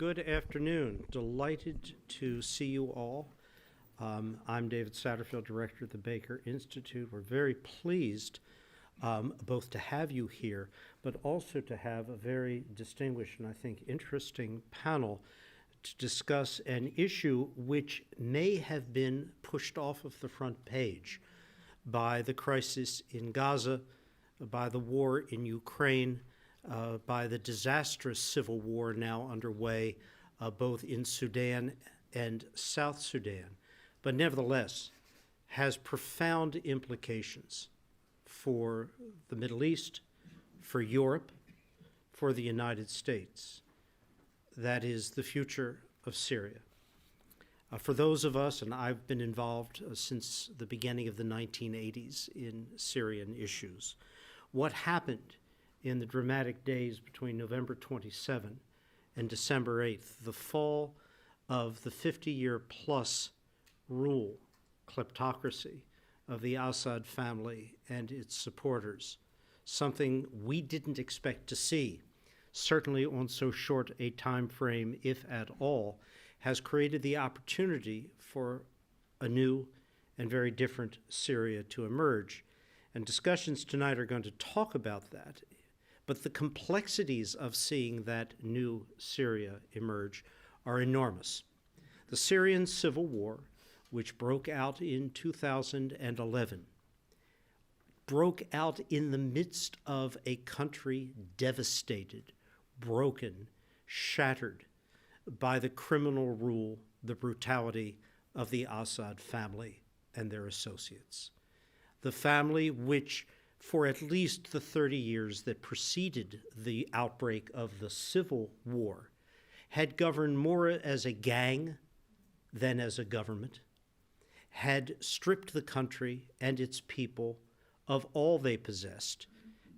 Good afternoon. Delighted to see you all. I'm David Satterfield, Director of the Baker Institute. We're very pleased both to have you here, but also to have a very distinguished and I think interesting panel to discuss an issue which may have been pushed off of the front page by the crisis in Gaza, by the war in Ukraine, by the disastrous civil war now underway both in Sudan and South Sudan, but nevertheless has profound implications for the Middle East, for Europe, for the United States. That is the future of Syria. For those of us, and I've been involved since the beginning of the 1980s in Syrian issues, what happened in the dramatic days between November 27 and December 8th, the fall of the 50-year-plus rule, kleptocracy of the Assad family and its supporters, something we didn't expect to see, certainly on so short a time frame, if at all, has created the opportunity for a new and very different Syria to emerge. And discussions tonight are going to talk about that. But the complexities of seeing that new Syria emerge are enormous. The Syrian civil war, which broke out in 2011, broke out in the midst of a country devastated, broken, shattered by the criminal rule, the brutality of the Assad family and their associates. The family which, for at least the 30 years that preceded the outbreak of the civil war, had governed more as a gang than as a government, had stripped the country and its people of all they possessed,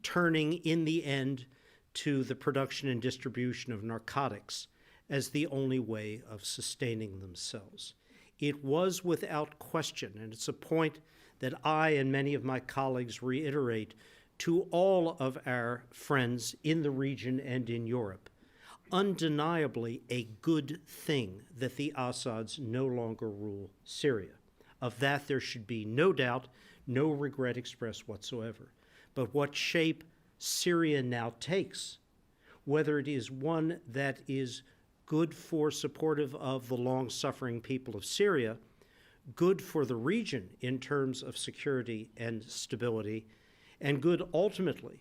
turning in the end to the production and distribution of narcotics as the only way of sustaining themselves. It was without question, and it's a point that I and many of my colleagues reiterate to all of our friends in the region and in Europe, undeniably a good thing that the Assads no longer rule Syria. Of that there should be no doubt, no regret expressed whatsoever. But what shape Syria now takes, whether it is one that is good for supportive of the long-suffering people of Syria, good for the region in terms of security and stability, and good ultimately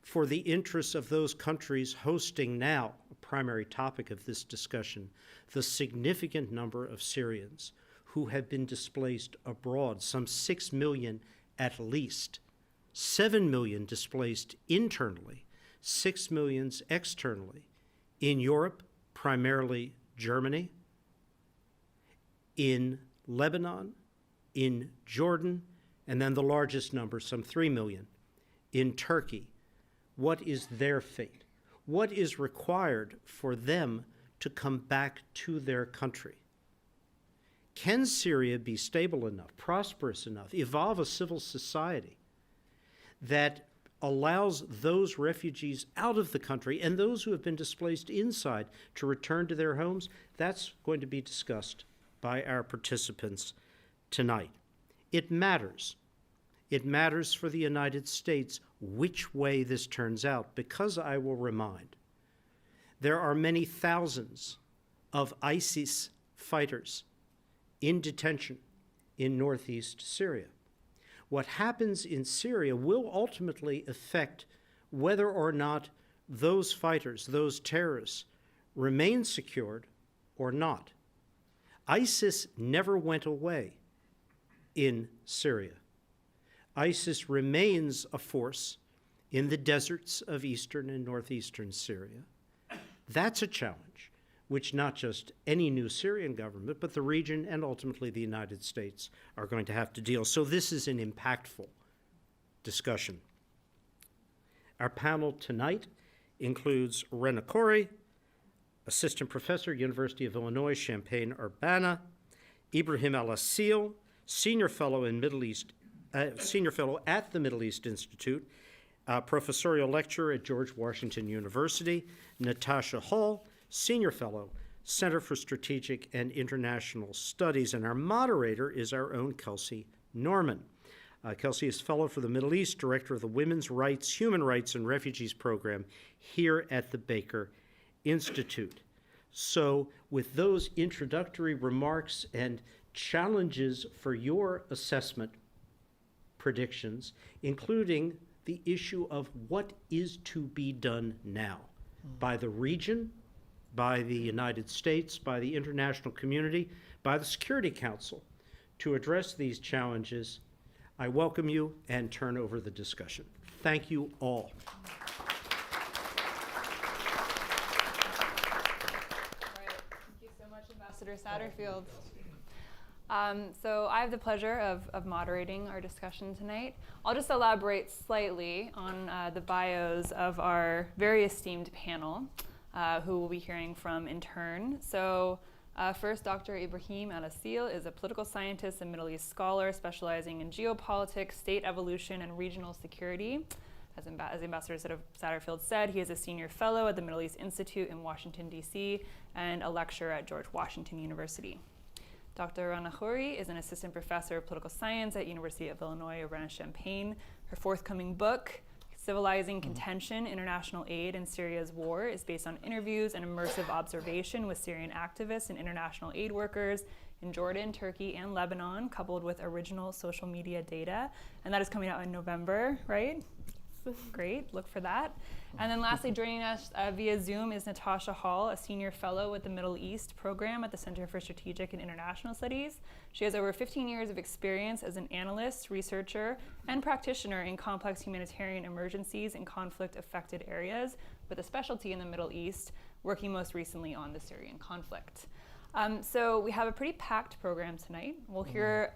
for the interests of those countries hosting now, a primary topic of this discussion, the significant number of Syrians who have been displaced abroad, some 6 million at least, 7 million displaced internally, 6 million externally, in Europe, primarily Germany, in Lebanon, in Jordan, and then the largest number, some 3 million, in Turkey. What is their fate? What is required for them to come back to their country? Can Syria be stable enough, prosperous enough, evolve a civil society that allows those refugees out of the country and those who have been displaced inside to return to their homes? That's going to be discussed by our participants tonight. It matters. It matters for the United States which way this turns out, because I will remind, there are many thousands of ISIS fighters in detention in northeast Syria. What happens in Syria will ultimately affect whether or not those fighters, those terrorists, remain secured or not. ISIS never went away in Syria. ISIS remains a force in the deserts of eastern and northeastern Syria. That's a challenge which not just any new Syrian government, but the region and ultimately the United States are going to have to deal. So this is an impactful discussion. Our panel tonight includes Rena Corey, Assistant Professor, University of Illinois, Champaign-Urbana, Ibrahim al-Assil, Senior Fellow at the Middle East Institute, Professorial Lecturer at George Washington University, Natasha Hall, Senior Fellow, Center for Strategic and International Studies, and our moderator is our own Kelsey Norman. Kelsey is Fellow for the Middle East, Director of the Women's Rights, Human Rights, and Refugees Program here at the Baker Institute. So with those introductory remarks and challenges for your assessment predictions, including the issue of what is to be done now by the region, by the United States, by the international community, by the Security Council to address these challenges, I welcome you and turn over the discussion. Thank you all. Thank you so much, Ambassador Satterfield. So I have the pleasure of moderating our discussion tonight. I'll just elaborate slightly on the bios of our very esteemed panel, who we'll be hearing from in turn. So first, Dr. Ibrahim al-Assad is a political scientist and Middle East scholar specializing in geopolitics, state evolution, and regional security. As Ambassador Satterfield said, he is a senior fellow at the Middle East Institute in Washington, D.C., and a lecturer at George Washington University. Dr. Rana Khoury is an assistant professor of political science at University of Illinois Urbana-Champaign. Her forthcoming book, Civilizing Contention, International Aid in Syria's War, is based on interviews and immersive observation with Syrian activists and international aid workers in Jordan, Turkey, and Lebanon, coupled with original social media data. And that is coming out in November, right? Great, look for that. And then lastly, joining us via Zoom is Natasha Hall, a senior fellow with the Middle East program at the Center for Strategic and International Studies. She has over 15 years of experience as an analyst, researcher, and practitioner in complex humanitarian emergencies in conflict-affected areas, with a specialty in the Middle East, working most recently on the Syrian conflict. So we have a pretty packed program tonight. We'll hear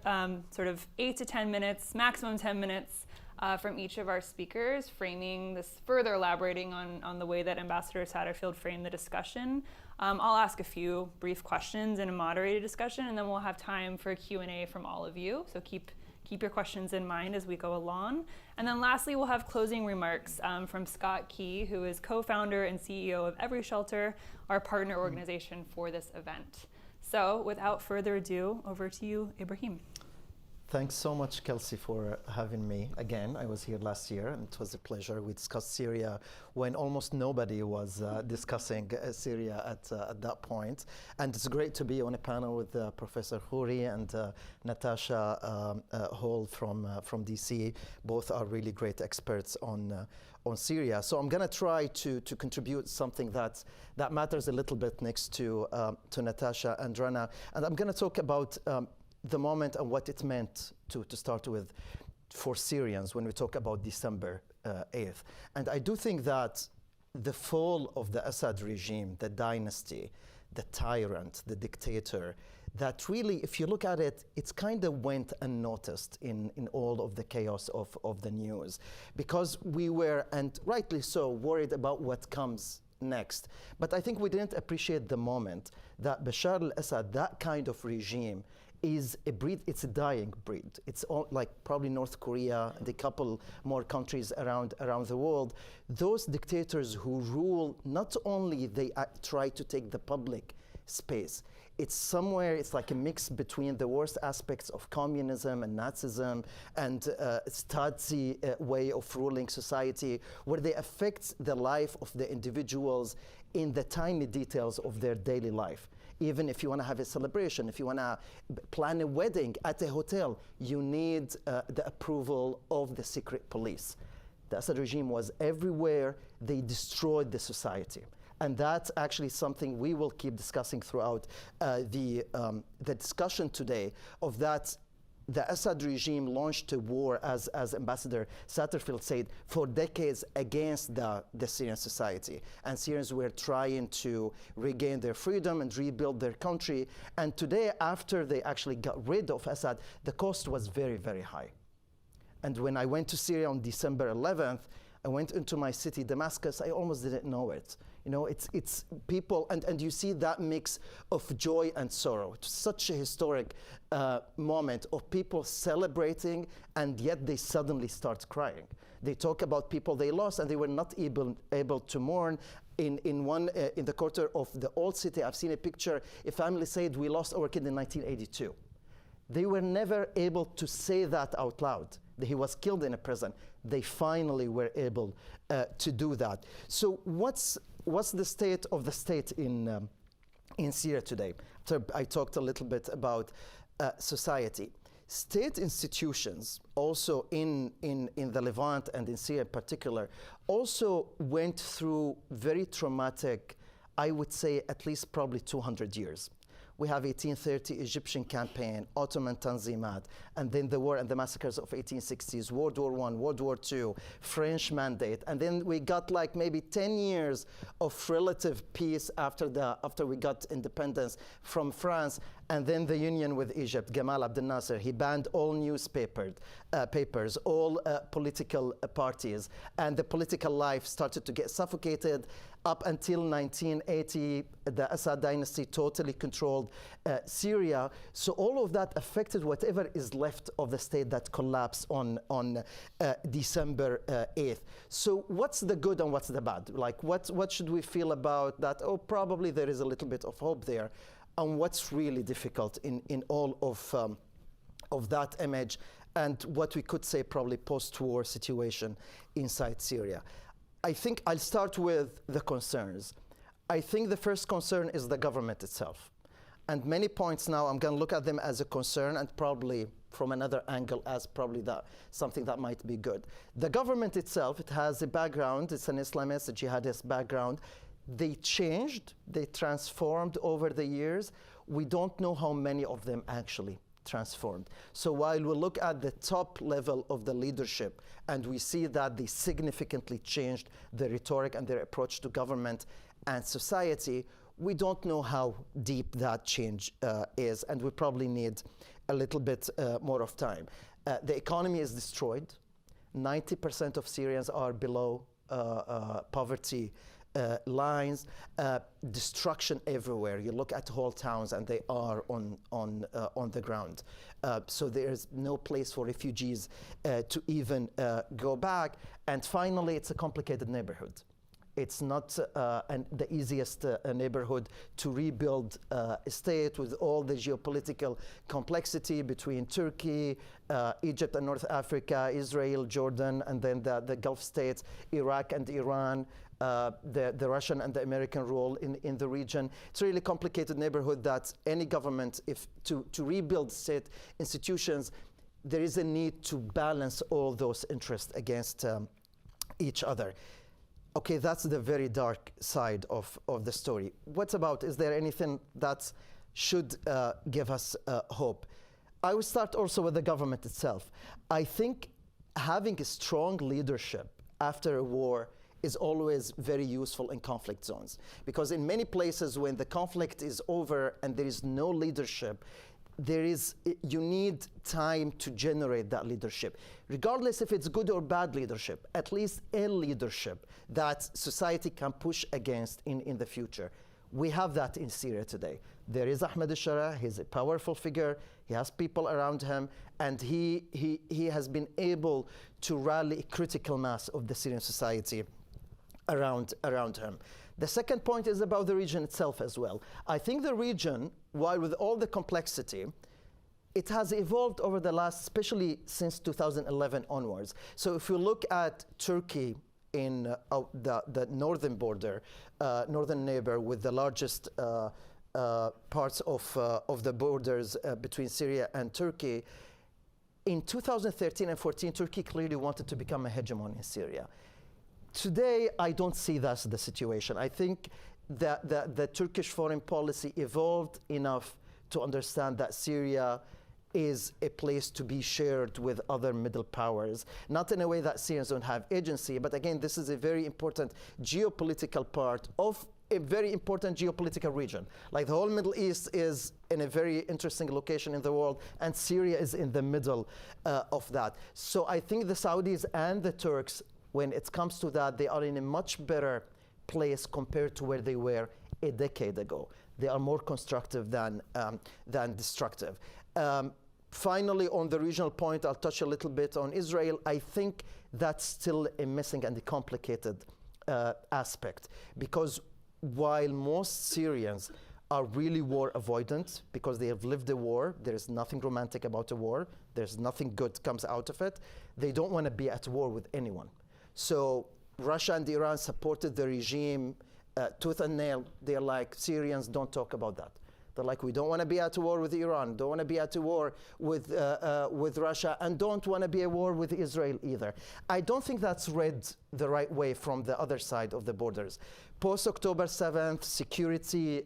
sort of 8 to 10 minutes, maximum 10 minutes, from each of our speakers, framing this, further elaborating on the way that Ambassador Satterfield framed the discussion. I'll ask a few brief questions in a moderated discussion, and then we'll have time for a Q&A from all of you. So keep your questions in mind as we go along. And then lastly, we'll have closing remarks from Scott Key, who is co-founder and CEO of Every Shelter, our partner organization for this event. So without further ado, over to you, Ibrahim. Thanks so much, Kelsey, for having me again. I was here last year, and it was a pleasure. We discussed Syria when almost nobody was discussing Syria at that point. And it's great to be on a panel with Professor Khoury and Natasha Hall from DC. Both are really great experts on Syria. So I'm going to try to contribute something that matters a little bit next to Natasha and Rana. And I'm going to talk about the moment and what it meant to start with for Syrians when we talk about December 8th. And I do think that the fall of the Assad regime, the dynasty, the tyrant, the dictator, that really, if you look at it, it's kind of went unnoticed in all of the chaos of the news. Because we were, and rightly so, worried about what comes next. But I think we didn't appreciate the moment that Bashar al-Assad, that kind of regime, is a breed, it's a dying breed. It's all, like probably North Korea and a couple more countries around the world. Those dictators who rule, not only they try to take the public space, it's somewhere, it's like a mix between the worst aspects of communism and Nazism and Stasi way of ruling society, where they affect the life of the individuals in the tiny details of their daily life. Even if you want to have a celebration, if you want to plan a wedding at a hotel, you need the approval of the secret police. The Assad regime was everywhere. They destroyed the society. And that's actually something we will keep discussing throughout the discussion today, of that the Assad regime launched a war, as Ambassador Satterfield said, for decades against the Syrian society. And Syrians were trying to regain their freedom and rebuild their country. And today, after they actually got rid of Assad, the cost was very, very high. And when I went to Syria on December 11th, I went into my city, Damascus, I almost didn't know it. You know, it's people, and you see that mix of joy and sorrow. It's such a historic moment of people celebrating, and yet they suddenly start crying. They talk about people they lost, and they were not able to mourn in the quarter of the old city, I've seen a picture. A family said, we lost our kid in 1982. They were never able to say that out loud. He was killed in a prison. They finally were able to do that. So what's the state of the state in Syria today? So I talked a little bit about society. State institutions, also in the Levant and in Syria in particular, also went through very traumatic, I would say at least probably 200 years. We have 1830 Egyptian campaign, Ottoman Tanzimat, and then the war and the massacres of 1860s, World War I, World War II, French mandate, and then we got like maybe 10 years of relative peace after we got independence from France, and then the union with Egypt. Gamal Abdel Nasser, he banned all newspapers, all political parties, and the political life started to get suffocated. Up until 1980, the Assad dynasty totally controlled Syria. So all of that affected whatever is left of the state that collapsed on December 8th. So what's the good and what's the bad? Like what should we feel about that? Oh, probably there is a little bit of hope there. And what's really difficult in all of that image, and what we could say probably post-war situation inside Syria. I think I'll start with the concerns. I think the first concern is the government itself. And many points now, I'm going to look at them as a concern and probably from another angle as probably something that might be good. The government itself, it has a background, it's an Islamist, a jihadist background. They changed, they transformed over the years. We don't know how many of them actually transformed. So while we look at the top level of the leadership and we see that they significantly changed the rhetoric and their approach to government and society, we don't know how deep that change is, and we probably need a little bit more of time. The economy is destroyed. 90% of Syrians are below poverty lines, destruction everywhere. You look at whole towns and they are on the ground. So there's no place for refugees to even go back. And finally, it's a complicated neighborhood. It's not the easiest neighborhood to rebuild a state with all the geopolitical complexity between Turkey, Egypt and North Africa, Israel, Jordan, and then the Gulf states, Iraq and Iran, the Russian and the American role in the region. It's a really complicated neighborhood that any government, if to rebuild state institutions, there is a need to balance all those interests against each other. Okay, that's the very dark side of the story. What about, is there anything that should give us hope? I will start also with the government itself. I think having a strong leadership after a war is always very useful in conflict zones. Because in many places when the conflict is over and there is no leadership, you need time to generate that leadership. Regardless if it's good or bad leadership, at least a leadership that society can push against in the future. We have that in Syria today. There is Ahmed al-Shara, he's a powerful figure, he has people around him, and he has been able to rally a critical mass of the Syrian society around him. The second point is about the region itself as well. I think the region, while with all the complexity, it has evolved over the last, especially since 2011 onwards. So if you look at Turkey in the northern border, northern neighbor with the largest parts of the borders between Syria and Turkey, in 2013 and 14, Turkey clearly wanted to become a hegemon in Syria. Today, I don't see that's the situation. I think that the Turkish foreign policy evolved enough to understand that Syria is a place to be shared with other middle powers. Not in a way that Syrians don't have agency, but again, this is a very important geopolitical part of a very important geopolitical region. Like the whole Middle East is in a very interesting location in the world, and Syria is in the middle of that. So I think the Saudis and the Turks, when it comes to that, they are in a much better place compared to where they were a decade ago. They are more constructive than destructive. Finally, on the regional point, I'll touch a little bit on Israel. I think that's still a missing and a complicated aspect, because while most Syrians are really war avoidant because they have lived a war, there is nothing romantic about a war, there's nothing good comes out of it, they don't want to be at war with anyone. So Russia and Iran supported the regime tooth and nail. They're like, Syrians, don't talk about that. They're like, we don't want to be at war with Iran, don't want to be at war with Russia, and don't want to be at war with Israel either. I don't think that's read the right way from the other side of the borders. Post-October 7th, security,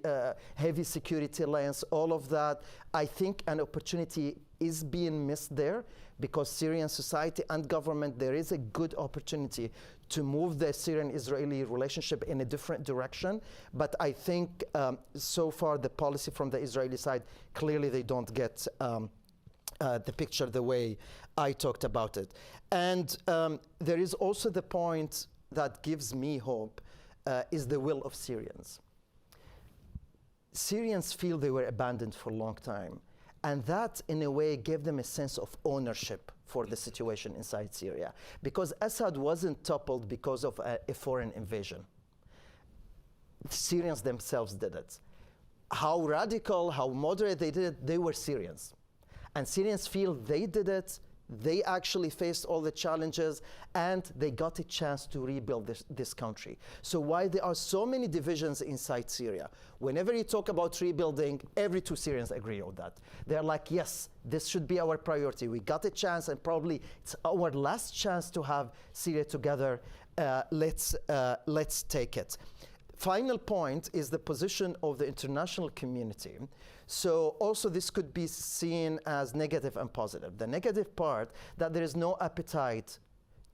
heavy security lens, all of that, I think an opportunity is being missed there, because Syrian society and government, there is a good opportunity to move the Syrian-Israeli relationship in a different direction. But I think so far the policy from the Israeli side, clearly they don't get the picture the way I talked about it. And there is also the point that gives me hope, is the will of Syrians. Syrians feel they were abandoned for a long time. And that, in a way, gave them a sense of ownership for the situation inside Syria. Because Assad wasn't toppled because of a foreign invasion. The Syrians themselves did it. How radical, how moderate they did it, they were Syrians. And Syrians feel they did it, they actually faced all the challenges, and they got a chance to rebuild this country. So while there are so many divisions inside Syria, whenever you talk about rebuilding, every two Syrians agree on that. They're like, yes, this should be our priority. We got a chance, and probably it's our last chance to have Syria together. Let's take it. Final point is the position of the international community. So also this could be seen as negative and positive. The negative part, that there is no appetite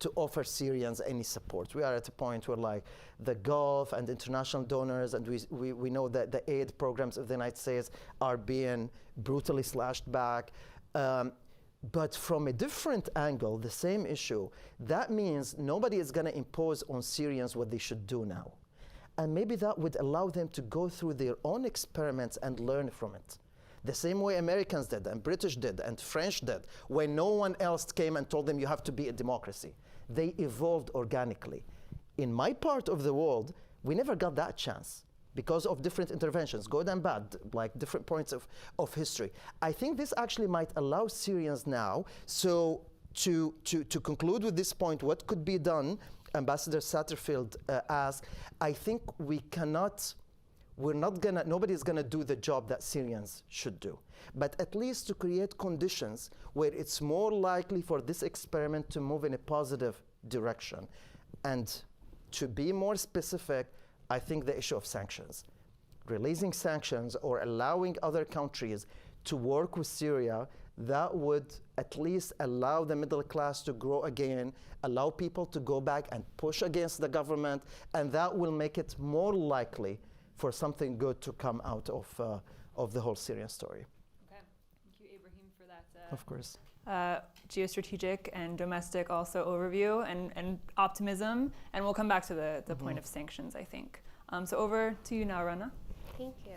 to offer Syrians any support. We are at a point where like the Gulf and international donors, and we know that the aid programs of the United States are being brutally slashed back. But from a different angle, the same issue, that means nobody is going to impose on Syrians what they should do now. And maybe that would allow them to go through their own experiments and learn from it. The same way Americans did, and British did, and French did, when no one else came and told them you have to be a democracy. They evolved organically. In my part of the world, we never got that chance because of different interventions, good and bad, like different points of history. I think this actually might allow Syrians now, so to conclude with this point, what could be done, Ambassador Satterfield asked, I think nobody's gonna do the job that Syrians should do. But at least to create conditions where it's more likely for this experiment to move in a positive direction. And to be more specific, I think the issue of sanctions. Releasing sanctions or allowing other countries to work with Syria, that would at least allow the middle class to grow again, allow people to go back and push against the government, and that will make it more likely for something good to come out of the whole Syrian story. Okay, thank you, Ibrahim, for that. Of course. Geostrategic and domestic also overview and optimism, and we'll come back to the point of sanctions, I think. So over to you now, Rana. Thank you.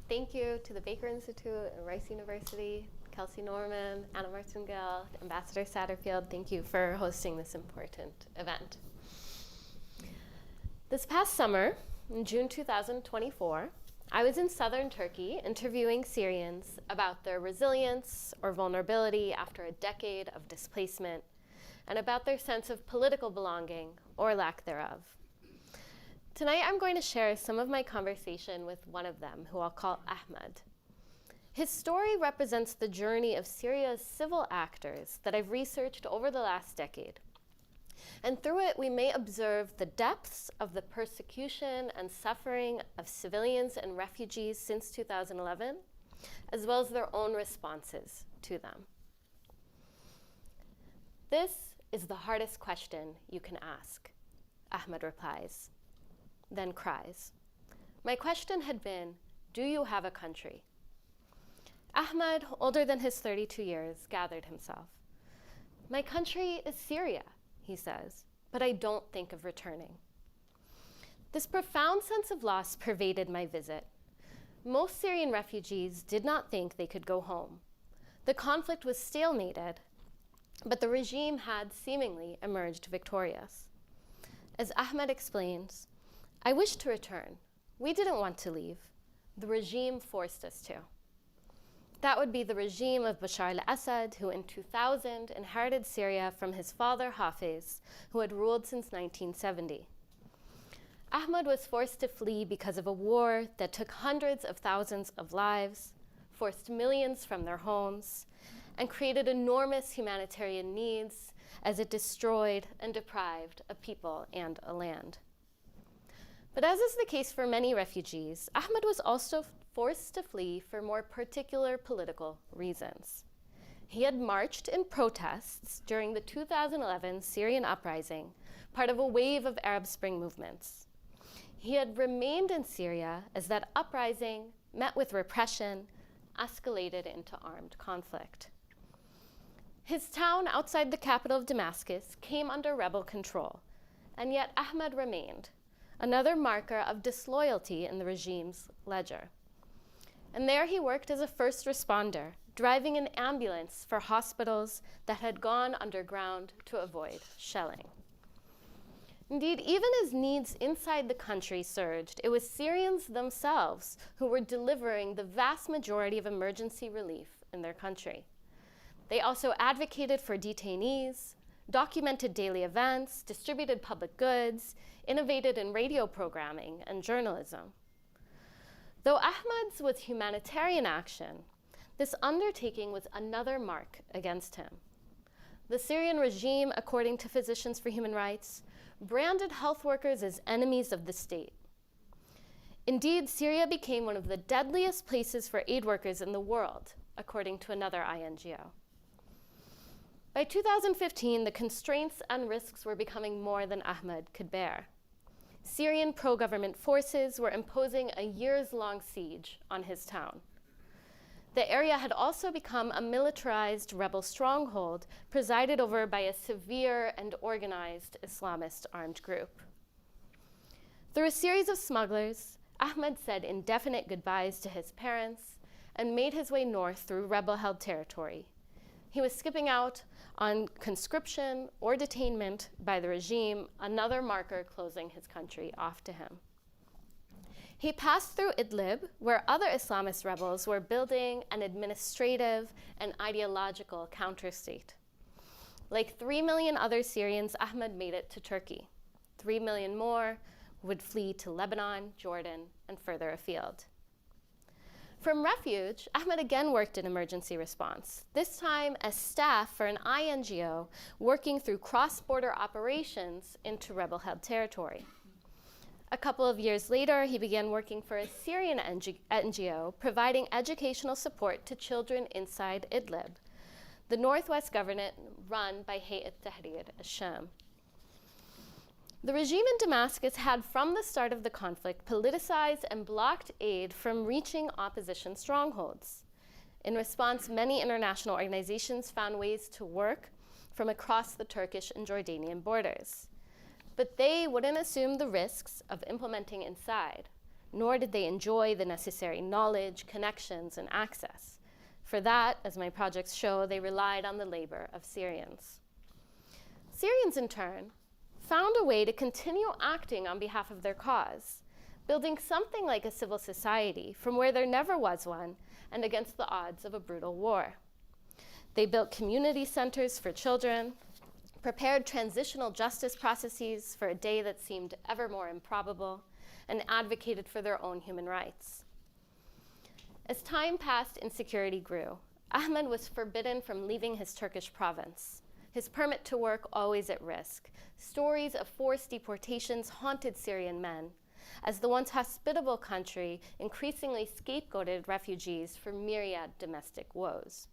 Thank you to the Baker Institute and Rice University, Kelsey Norman, Anna Martingale, Ambassador Satterfield. Thank you for hosting this important event. This past summer, in June 2024, I was in southern Turkey interviewing Syrians about their resilience or vulnerability after a decade of displacement, and about their sense of political belonging or lack thereof. Tonight I'm going to share some of my conversation with one of them, who I'll call Ahmed. His story represents the journey of Syria's civil actors that I've researched over the last decade. And through it, we may observe the depths of the persecution and suffering of civilians and refugees since 2011, as well as their own responses to them. This is the hardest question you can ask, Ahmed replies, then cries. My question had been, do you have a country? Ahmed, older than his 32 years, gathered himself. My country is Syria, he says, but I don't think of returning. This profound sense of loss pervaded my visit. Most Syrian refugees did not think they could go home. The conflict was stalemated, but the regime had seemingly emerged victorious. As Ahmed explains, "I wish to return. We didn't want to leave. The regime forced us to." That would be the regime of Bashar al-Assad, who in 2000 inherited Syria from his father Hafez, who had ruled since 1970. Ahmed was forced to flee because of a war that took hundreds of thousands of lives, forced millions from their homes, and created enormous humanitarian needs as it destroyed and deprived a people and a land. But as is the case for many refugees, Ahmed was also forced to flee for more particular political reasons. He had marched in protests during the 2011 Syrian uprising, part of a wave of Arab Spring movements. He had remained in Syria as that uprising, met with repression, escalated into armed conflict. His town outside the capital of Damascus came under rebel control, and yet Ahmed remained, another marker of disloyalty in the regime's ledger. And there he worked as a first responder, driving an ambulance for hospitals that had gone underground to avoid shelling. Indeed, even as needs inside the country surged, it was Syrians themselves who were delivering the vast majority of emergency relief in their country. They also advocated for detainees, documented daily events, distributed public goods, innovated in radio programming and journalism. Though Ahmed's was humanitarian action, this undertaking was another mark against him. The Syrian regime, according to Physicians for Human Rights, branded health workers as enemies of the state. Indeed, Syria became one of the deadliest places for aid workers in the world, according to another INGO. By 2015, the constraints and risks were becoming more than Ahmed could bear. Syrian pro-government forces were imposing a years-long siege on his town. The area had also become a militarized rebel stronghold presided over by a severe and organized Islamist armed group. Through a series of smugglers, Ahmed said indefinite goodbyes to his parents and made his way north through rebel-held territory. He was skipping out on conscription or detainment by the regime, another marker closing his country off to him. He passed through Idlib, where other Islamist rebels were building an administrative and ideological counter-state. Like 3 million other Syrians, Ahmed made it to Turkey. 3 million more would flee to Lebanon, Jordan, and further afield. From refuge, Ahmed again worked in emergency response, this time as staff for an INGO working through cross-border operations into rebel-held territory. A couple of years later, he began working for a Syrian NGO, providing educational support to children inside Idlib, the northwest government run by Hay'at Tahrir, al-Sham. The regime in Damascus had, from the start of the conflict, politicized and blocked aid from reaching opposition strongholds. In response, many international organizations found ways to work from across the Turkish and Jordanian borders. But they wouldn't assume the risks of implementing inside, nor did they enjoy the necessary knowledge, connections, and access. For that, as my projects show, they relied on the labor of Syrians. Syrians, in turn, found a way to continue acting on behalf of their cause, building something like a civil society from where there never was one and against the odds of a brutal war. They built community centers for children, prepared transitional justice processes for a day that seemed ever more improbable, and advocated for their own human rights. As time passed, insecurity grew. Ahmed was forbidden from leaving his Turkish province, his permit to work always at risk. Stories of forced deportations haunted Syrian men, as the once hospitable country increasingly scapegoated refugees for myriad domestic woes.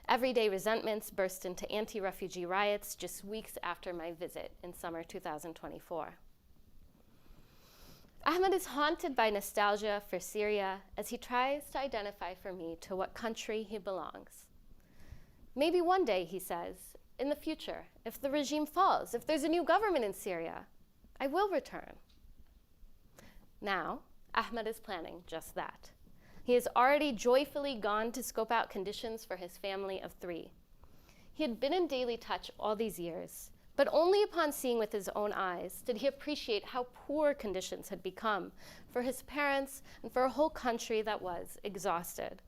Everyday resentments burst into anti-refugee riots just weeks after my visit in summer 2024. Ahmed is haunted by nostalgia for Syria as he tries to identify for me to what country he belongs. Maybe one day, he says, in the future, if the regime falls, if there's a new government in Syria, I will return. Now, Ahmed is planning just that. He has already joyfully gone to scope out conditions for his family of 3. He had been in daily touch all these years, But only upon seeing with his own eyes did he appreciate how poor conditions had become for his parents and for a whole country that was exhausted.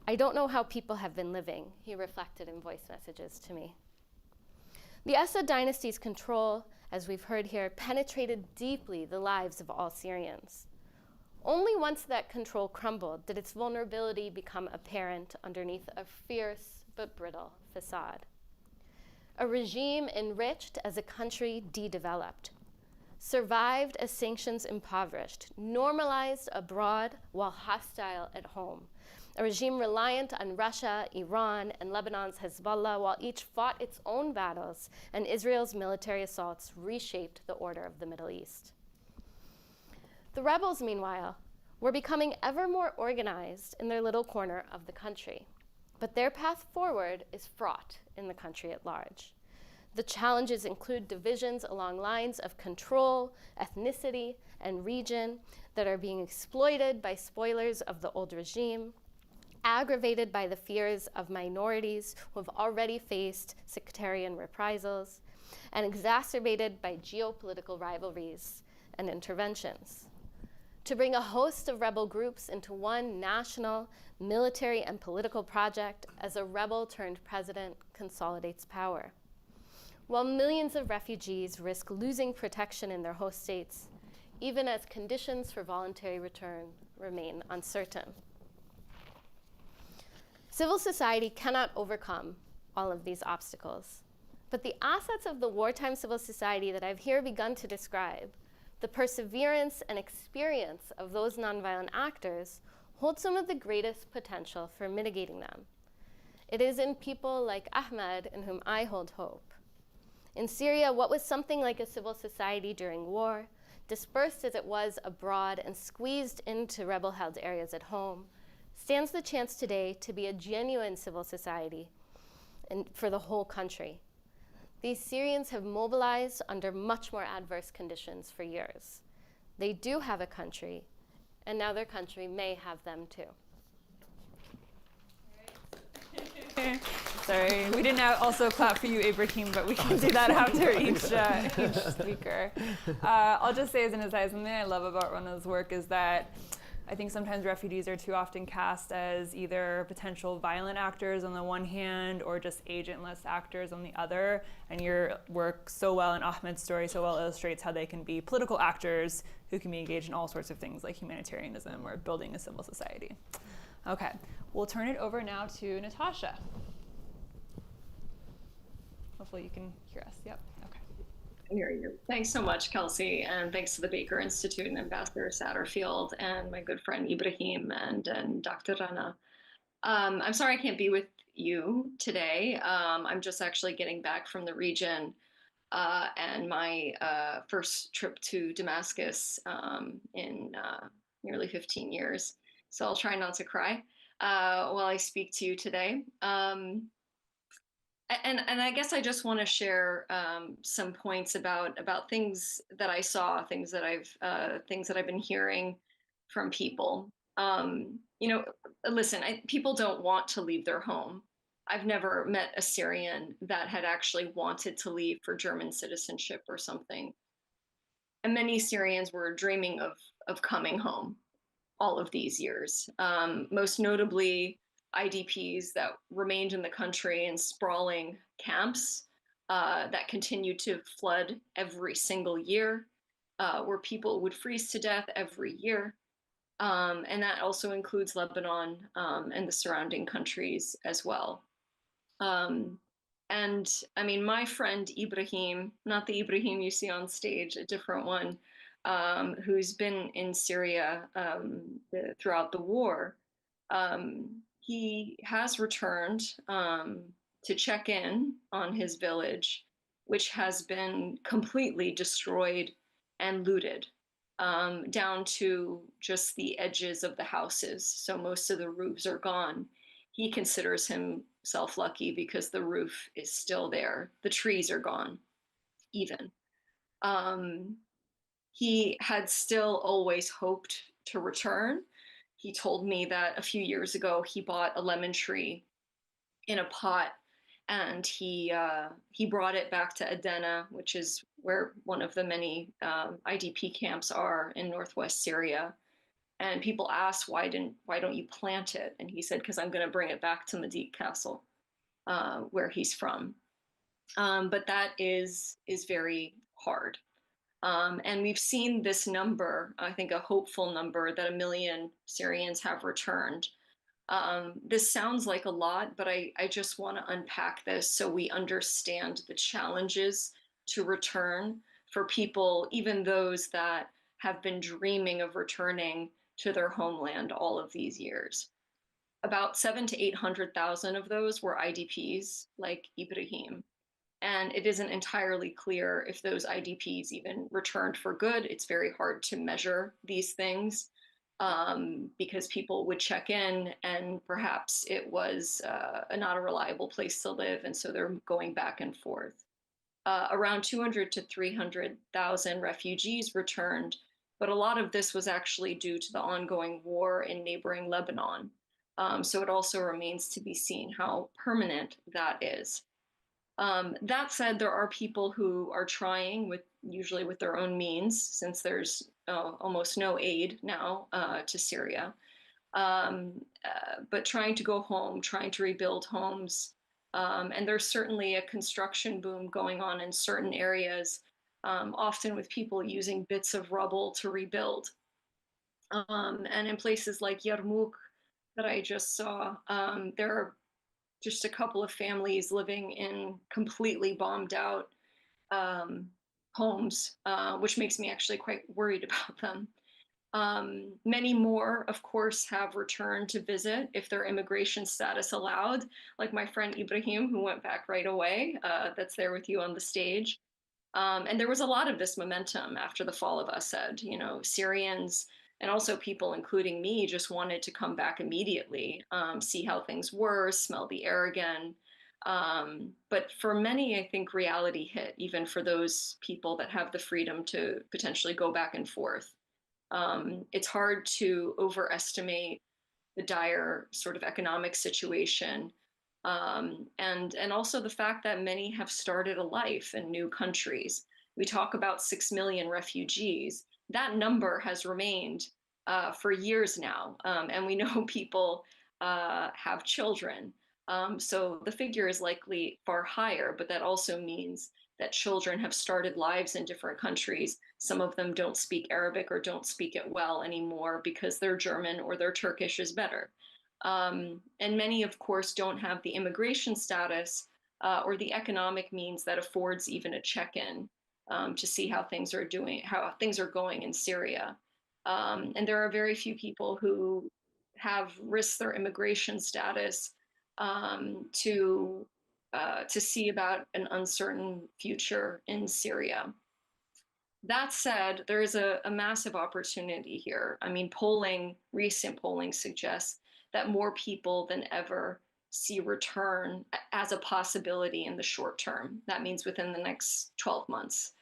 "I don't know how people have been living," he reflected in voice messages to me. The Assad dynasty's control, as we've heard here, penetrated deeply the lives of all Syrians. Only once that control crumbled did its vulnerability become apparent underneath a fierce but brittle facade. A regime enriched as a country de-developed, survived as sanctions impoverished, normalized abroad while hostile at home. A regime reliant on Russia, Iran, and Lebanon's Hezbollah, while each fought its own battles, and Israel's military assaults reshaped the order of the Middle East. The rebels, meanwhile, were becoming ever more organized in their little corner of the country. But their path forward is fraught in the country at large. The challenges include divisions along lines of control, ethnicity, and region that are being exploited by spoilers of the old regime, aggravated by the fears of minorities who have already faced sectarian reprisals, and exacerbated by geopolitical rivalries and interventions. To bring a host of rebel groups into one national military and political project as a rebel-turned-president consolidates power. While millions of refugees risk losing protection in their host states, even as conditions for voluntary return remain uncertain. Civil society cannot overcome all of these obstacles, but the assets of the wartime civil society that I've here begun to describe, the perseverance and experience of those nonviolent actors, hold some of the greatest potential for mitigating them. It is in people like Ahmed in whom I hold hope. In Syria, what was something like a civil society during war, dispersed as it was abroad and squeezed into rebel-held areas at home, stands the chance today to be a genuine civil society for the whole country. These Syrians have mobilized under much more adverse conditions for years. They do have a country, and now their country may have them too. Sorry, we didn't also clap for you, Ibrahim, but we can do that after each speaker. I'll just say as an aside, something I love about Rana's work is that I think sometimes refugees are too often cast as either potential violent actors on the one hand or just agentless actors on the other. And your work so well, and Ahmed's story so well illustrates how they can be political actors who can be engaged in all sorts of things like humanitarianism or building a civil society. Okay, we'll turn it over now to Natasha. Hopefully you can hear us. Yep, okay. I hear you. Thanks so much, Kelsey, and thanks to the Baker Institute and Ambassador Satterfield and my good friend Ibrahim and Dr. Rana. I'm sorry I can't be with you today. I'm just actually getting back from the region and my first trip to Damascus in nearly 15 years. So I'll try not to cry while I speak to you today. And I guess I just want to share some points about things that I saw, things that I've been hearing from people. Listen, people don't want to leave their home. I've never met a Syrian that had actually wanted to leave for German citizenship or something. And many Syrians were dreaming of coming home all of these years, most notably IDPs that remained in the country in sprawling camps that continued to flood every single year, where people would freeze to death every year. And that also includes Lebanon and the surrounding countries as well. And I mean, my friend Ibrahim, not the Ibrahim you see on stage, a different one, who's been in Syria throughout the war, he has returned to check in on his village, which has been completely destroyed and looted, down to just the edges of the houses. So most of the roofs are gone. He considers himself lucky because the roof is still there. The trees are gone, even. He had still always hoped to return. He told me that a few years ago, he bought a lemon tree in a pot and he brought it back to Adena, which is where one of the many IDP camps are in northwest Syria. And people asked, why don't you plant it? And he said, because I'm going to bring it back to Medik Castle, where he's from. But that is very hard. And we've seen this number, I think a hopeful number, that 1 million Syrians have returned. This sounds like a lot, but I just want to unpack this so we understand the challenges to return for people, even those that have been dreaming of returning to their homeland all of these years. About 700,000 to 800,000 of those were IDPs like Ibrahim. And it isn't entirely clear if those IDPs even returned for good. It's very hard to measure these things because people would check in and perhaps it was not a reliable place to live. And so they're going back and forth. Around 200 to 300,000 refugees returned, but a lot of this was actually due to the ongoing war in neighboring Lebanon. So it also remains to be seen how permanent that is. That said, there are people who are trying, usually with their own means, since there's almost no aid now to Syria, but trying to go home, trying to rebuild homes. And there's certainly a construction boom going on in certain areas, often with people using bits of rubble to rebuild. And in places like Yarmouk that I just saw, there are just a couple of families living in completely bombed out homes, which makes me actually quite worried about them. Many more, of course, have returned to visit if their immigration status allowed, like my friend Ibrahim, who went back right away, that's there with you on the stage. And there was a lot of this momentum after the fall of Assad. You know, Syrians and also people, including me, just wanted to come back immediately, see how things were, smell the air again. But for many, I think reality hit, even for those people that have the freedom to potentially go back and forth. It's hard to overestimate the dire sort of economic situation. And also the fact that many have started a life in new countries. We talk about 6 million refugees. That number has remained for years now. And we know people have children. So the figure is likely far higher, but that also means that children have started lives in different countries. Some of them don't speak Arabic or don't speak it well anymore because their German or their Turkish is better. And many, of course, don't have the immigration status or the economic means that affords even a check-in to see how things are going in Syria. And there are very few people who have risked their immigration status to see about an uncertain future in Syria. That said, there is a massive opportunity here. I mean, recent polling suggests that more people than ever see return as a possibility in the short term. That means within the next 12 months.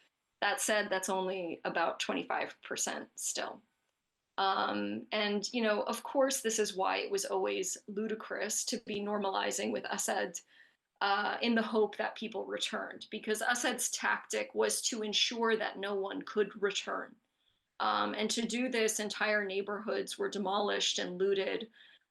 That said, that's only about 25% still. And, you know, of course, this is why it was always ludicrous to be normalizing with Assad in the hope that people returned, because Assad's tactic was to ensure that no one could return. And to do this, entire neighborhoods were demolished and looted.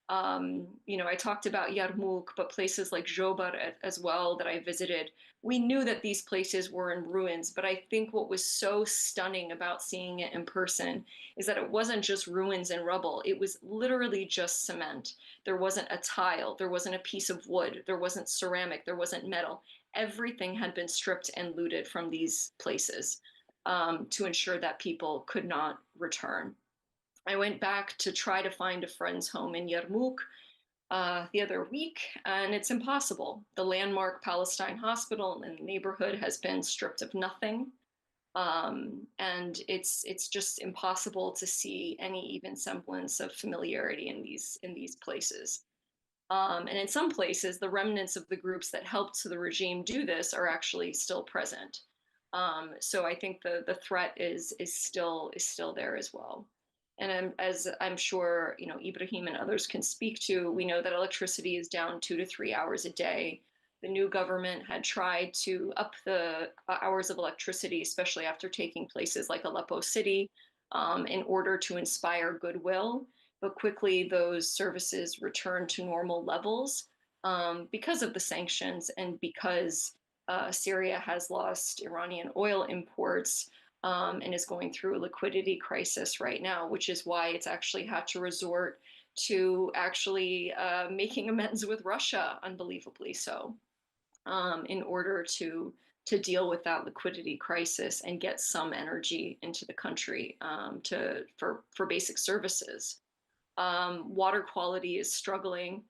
You know, I talked about Yarmouk, but places like Jobar as well that I visited, we knew that these places were in ruins, but I think what was so stunning about seeing it in person is that it wasn't just ruins and rubble. It was literally just cement. There wasn't a tile, there wasn't a piece of wood, there wasn't ceramic, there wasn't metal. Everything had been stripped and looted from these places to ensure that people could not return. I went back to try to find a friend's home in Yarmouk the other week, and it's impossible. The landmark Palestine hospital in the neighborhood has been stripped of nothing, and it's just impossible to see any even semblance of familiarity in these places. And in some places, the remnants of the groups that helped the regime do this are actually still present. So I think the threat is still there as well. And as I'm sure, you know, Ibrahim and others can speak to, we know that electricity is down 2 to 3 hours a day. the new government had tried to up the hours of electricity, especially after taking places like Aleppo City, in order to inspire goodwill. But quickly, those services returned to normal levels because of the sanctions and because Syria has lost Iranian oil imports and is going through a liquidity crisis right now, which is why it's actually had to resort to actually making amends with Russia, unbelievably so, in order to deal with that liquidity crisis and get some energy into the country for basic services. Water quality is struggling.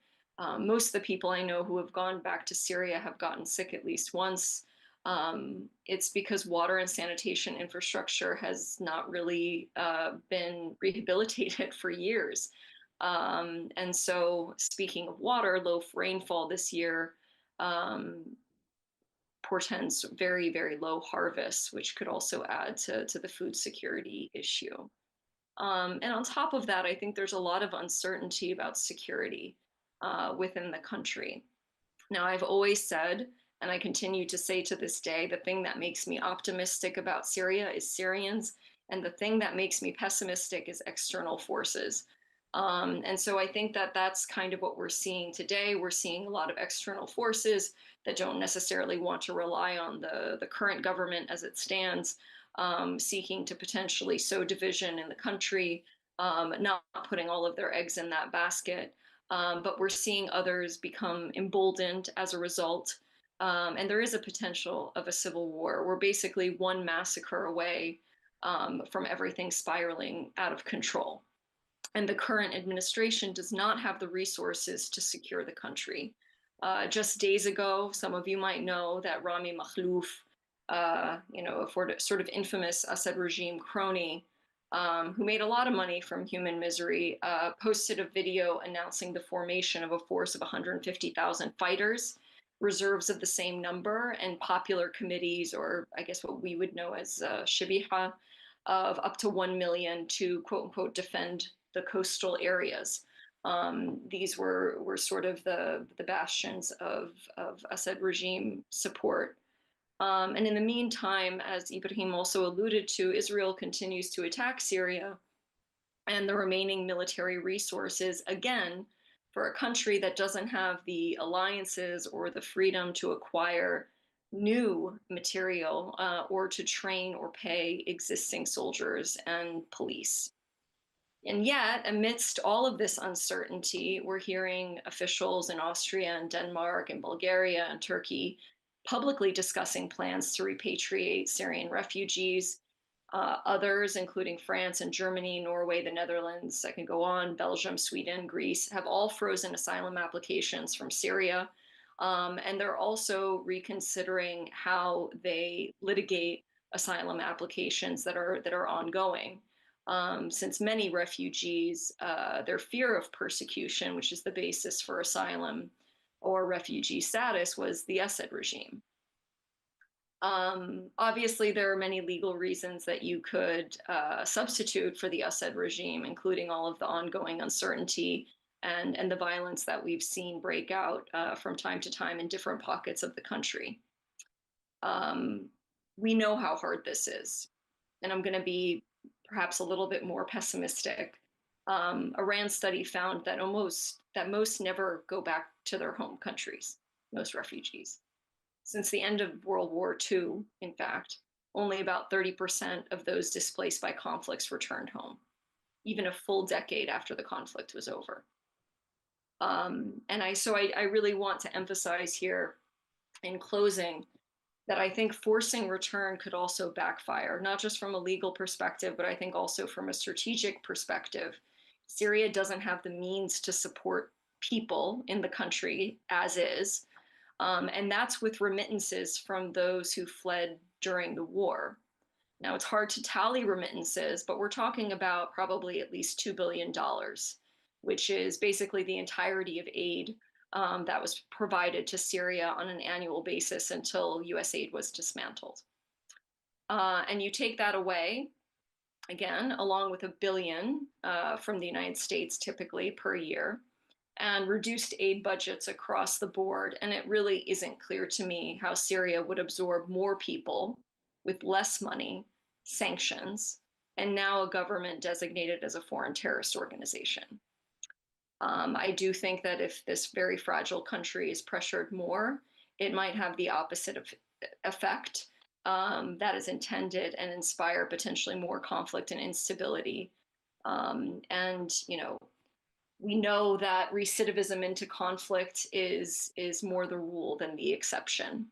Most of the people I know who have gone back to Syria have gotten sick at least once. It's because water and sanitation infrastructure has not really been rehabilitated for years. And so, speaking of water, low rainfall this year portends very, very low harvests, which could also add to the food security issue. And on top of that, I think there's a lot of uncertainty about security within the country. Now, I've always said, and I continue to say to this day, the thing that makes me optimistic about Syria is Syrians, and the thing that makes me pessimistic is external forces. And so I think that that's kind of what we're seeing today. We're seeing a lot of external forces that don't necessarily want to rely on the current government as it stands, seeking to potentially sow division in the country, not putting all of their eggs in that basket. But we're seeing others become emboldened as a result. And there is a potential of a civil war. We're basically one massacre away from everything spiraling out of control. And the current administration does not have the resources to secure the country. Just days ago, some of you might know that Rami Makhlouf, a sort of infamous Assad regime crony, who made a lot of money from human misery, posted a video announcing the formation of a force of 150,000 fighters, reserves of the same number, and popular committees, or I guess what we would know as Shibiha, of up to 1 million to quote unquote defend the coastal areas. These were sort of the bastions of Assad regime support. And in the meantime, as Ibrahim also alluded to, Israel continues to attack Syria and the remaining military resources, again, for a country that doesn't have the alliances or the freedom to acquire new material or to train or pay existing soldiers and police. And yet, amidst all of this uncertainty, we're hearing officials in Austria and Denmark and Bulgaria and Turkey publicly discussing plans to repatriate Syrian refugees. Others, including France and Germany, Norway, the Netherlands, I can go on, Belgium, Sweden, Greece, have all frozen asylum applications from Syria. And they're also reconsidering how they litigate asylum applications that are ongoing. Since many refugees, their fear of persecution, which is the basis for asylum or refugee status, was the Assad regime. Obviously, there are many legal reasons that you could substitute for the Assad regime, including all of the ongoing uncertainty and the violence that we've seen break out from time to time in different pockets of the country. We know how hard this is, and I'm going to be perhaps a little bit more pessimistic. A RAND study found that most never go back to their home countries, most refugees. Since the end of World War II, in fact, only about 30% of those displaced by conflicts returned home, even a full decade after the conflict was over. And I really want to emphasize here in closing that I think forcing return could also backfire, not just from a legal perspective, but I think also from a strategic perspective. Syria doesn't have the means to support people in the country as is. And that's with remittances from those who fled during the war. Now, it's hard to tally remittances, but we're talking about probably at least $2 billion, which is basically the entirety of aid that was provided to Syria on an annual basis until US aid was dismantled. And you take that away, again, along with $1 billion from the United States typically per year. and reduced aid budgets across the board. And it really isn't clear to me how Syria would absorb more people with less money, sanctions, and now a government designated as a foreign terrorist organization. I do think that if this very fragile country is pressured more, it might have the opposite effect that is intended and inspire potentially more conflict and instability. And we know that recidivism into conflict is more the rule than the exception.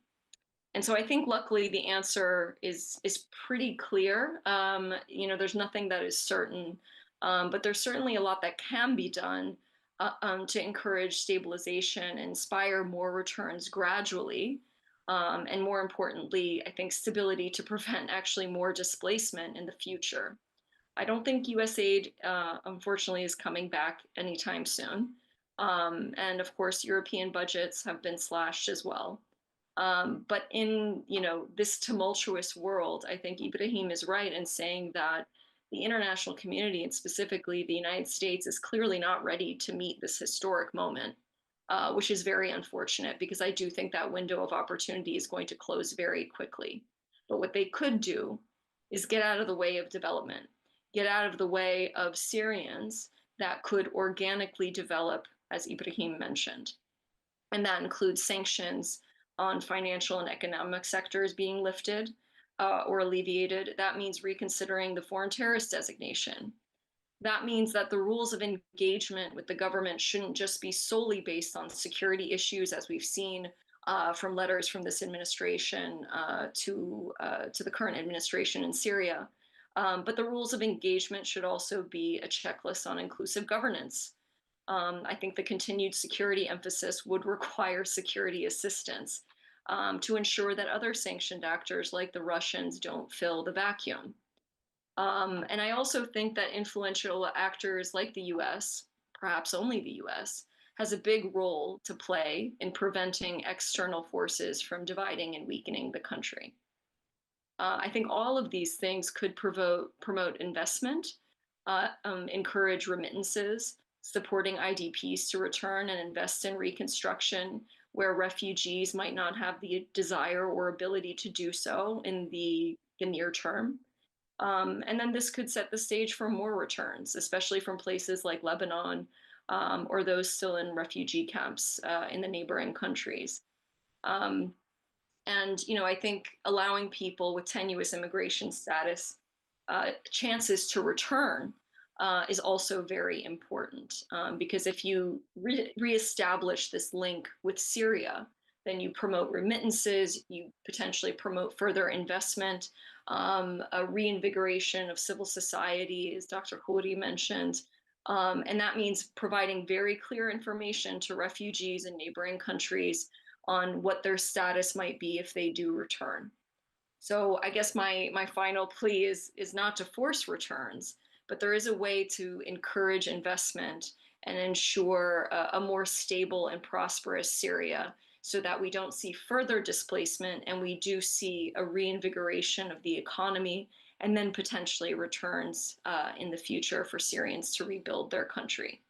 And so I think luckily the answer is pretty clear. There's nothing that is certain, but there's certainly a lot that can be done to encourage stabilization, inspire more returns gradually, and more importantly, I think stability to prevent actually more displacement in the future. I don't think US aid, unfortunately, is coming back anytime soon. And of course, European budgets have been slashed as well. But in this tumultuous world, I think Ibrahim is right in saying that the international community, and specifically the United States, is clearly not ready to meet this historic moment, which is very unfortunate because I do think that window of opportunity is going to close very quickly. But what they could do is get out of the way of development, get out of the way of Syrians that could organically develop, as Ibrahim mentioned. And that includes sanctions on financial and economic sectors being lifted or alleviated. That means reconsidering the foreign terrorist designation. That means that the rules of engagement with the government shouldn't just be solely based on security issues, as we've seen from letters from this administration to the current administration in Syria. But the rules of engagement should also be a checklist on inclusive governance. I think the continued security emphasis would require security assistance to ensure that other sanctioned actors like the Russians don't fill the vacuum. And I also think that influential actors like the US, perhaps only the US, has a big role to play in preventing external forces from dividing and weakening the country. I think all of these things could promote investment, encourage remittances, supporting IDPs to return and invest in reconstruction where refugees might not have the desire or ability to do so in the near term. And then this could set the stage for more returns, especially from places like Lebanon or those still in refugee camps in the neighboring countries. And I think allowing people with tenuous immigration status chances to return is also very important because if you reestablish this link with Syria, then you promote remittances, you potentially promote further investment, a reinvigoration of civil society, as Dr. Khoury mentioned. And that means providing very clear information to refugees in neighboring countries on what their status might be if they do return. So I guess my final plea is not to force returns, but there is a way to encourage investment and ensure a more stable and prosperous Syria so that we don't see further displacement and we do see a reinvigoration of the economy and then potentially returns in the future for Syrians to rebuild their country.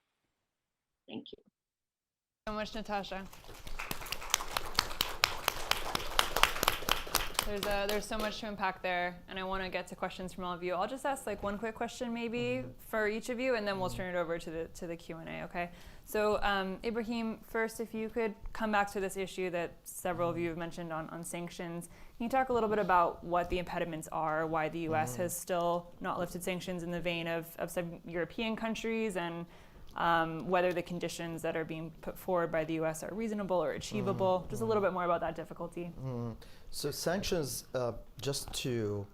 Thank you. So much, Natasha. There's so much to unpack there, and I want to get to questions from all of you. I'll just ask like one quick question maybe for each of you, and then we'll turn it over to the Q&A. Okay. So Ibrahim, first, if you could come back to this issue that several of you have mentioned on sanctions. Can you talk a little bit about what the impediments are, why the U.S. has still not lifted sanctions in the vein of some European countries, and whether the conditions that are being put forward by the U.S. are reasonable or achievable? Just a little bit more about that difficulty. So sanctions, just to,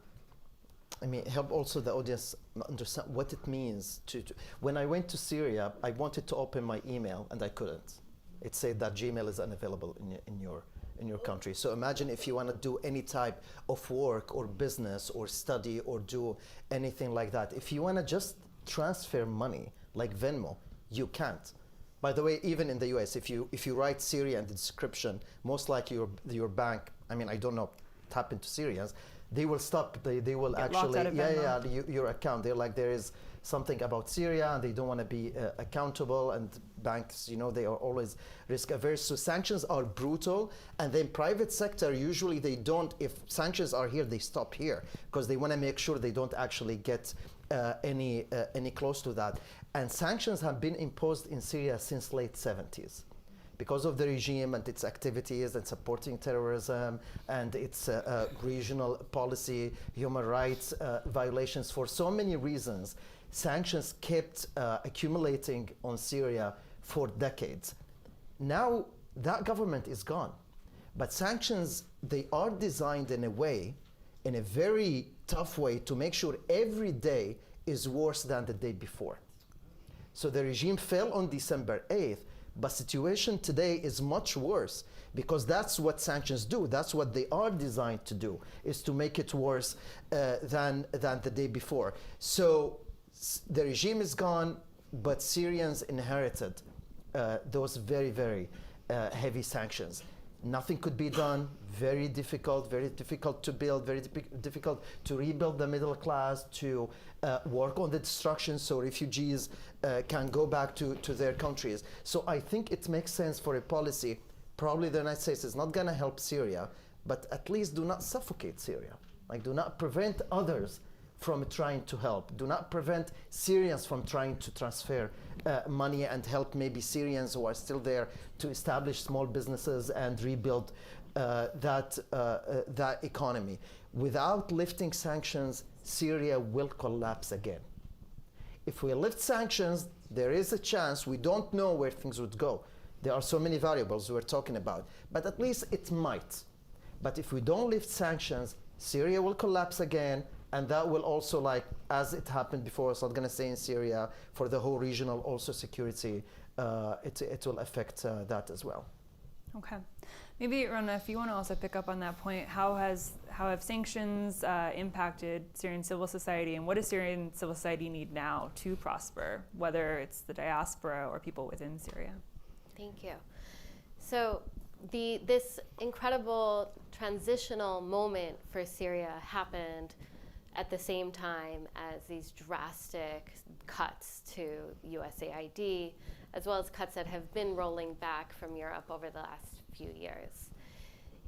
help also the audience understand what it means to when I went to Syria, I wanted to open my email and I couldn't. It said that Gmail is unavailable in your country. So imagine if you want to do any type of work or business or study or do anything like that. If you want to just transfer money like Venmo, you can't. By the way, even in the US, if you write Syria in the description, most likely your bank, I don't know, tap into Syrians, they will stop. They will Get locked actually, out of Venmo. your account. They're like, there is something about Syria, and they don't want to be accountable. And banks, they are always risk averse. So sanctions are brutal. And then private sector, usually they don't. If sanctions are here, they stop here because they want to make sure they don't actually get any close to that. And sanctions have been imposed in Syria since late 70s. Because of the regime and its activities and supporting terrorism and its regional policy, human rights violations, for so many reasons, sanctions kept accumulating on Syria for decades. Now that government is gone. But sanctions, they are designed in a way, in a very tough way, to make sure every day is worse than the day before. So the regime fell on December 8th, but situation today is much worse because that's what sanctions do. That's what they are designed to do, is to make it worse than the day before. So the regime is gone, but Syrians inherited those very, very heavy sanctions. Nothing could be done, very difficult to build, very difficult to rebuild the middle class, to work on the destruction so refugees can go back to their countries. So I think it makes sense for a policy. Probably the United States is not going to help Syria, but at least do not suffocate Syria. Like, do not prevent others from trying to help. Do not prevent Syrians from trying to transfer money and help maybe Syrians who are still there to establish small businesses and rebuild that economy. Without lifting sanctions, Syria will collapse again. If we lift sanctions, there is a chance. We don't know where things would go. There are so many variables we're talking about, but at least it might. But if we don't lift sanctions, Syria will collapse again, and that will also, like, as it happened before, so I'm going to say in Syria, for the whole regional also security, it will affect that as well. Okay. Maybe, Rona, if you want to also pick up on that point, how have sanctions impacted Syrian civil society, and what does Syrian civil society need now to prosper, whether it's the diaspora or people within Syria? Thank you. So this incredible transitional moment for Syria happened at the same time as these drastic cuts to USAID, as well as cuts that have been rolling back from Europe over the last few years.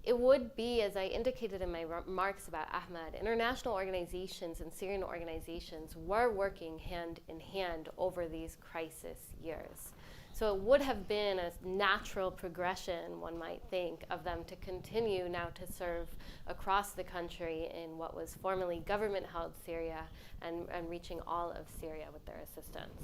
It would be, as I indicated in my remarks about Ahmed, international organizations and Syrian organizations were working hand in hand over these crisis years. So it would have been a natural progression, one might think, of them to continue now to serve across the country in what was formerly government-held Syria and reaching all of Syria with their assistance.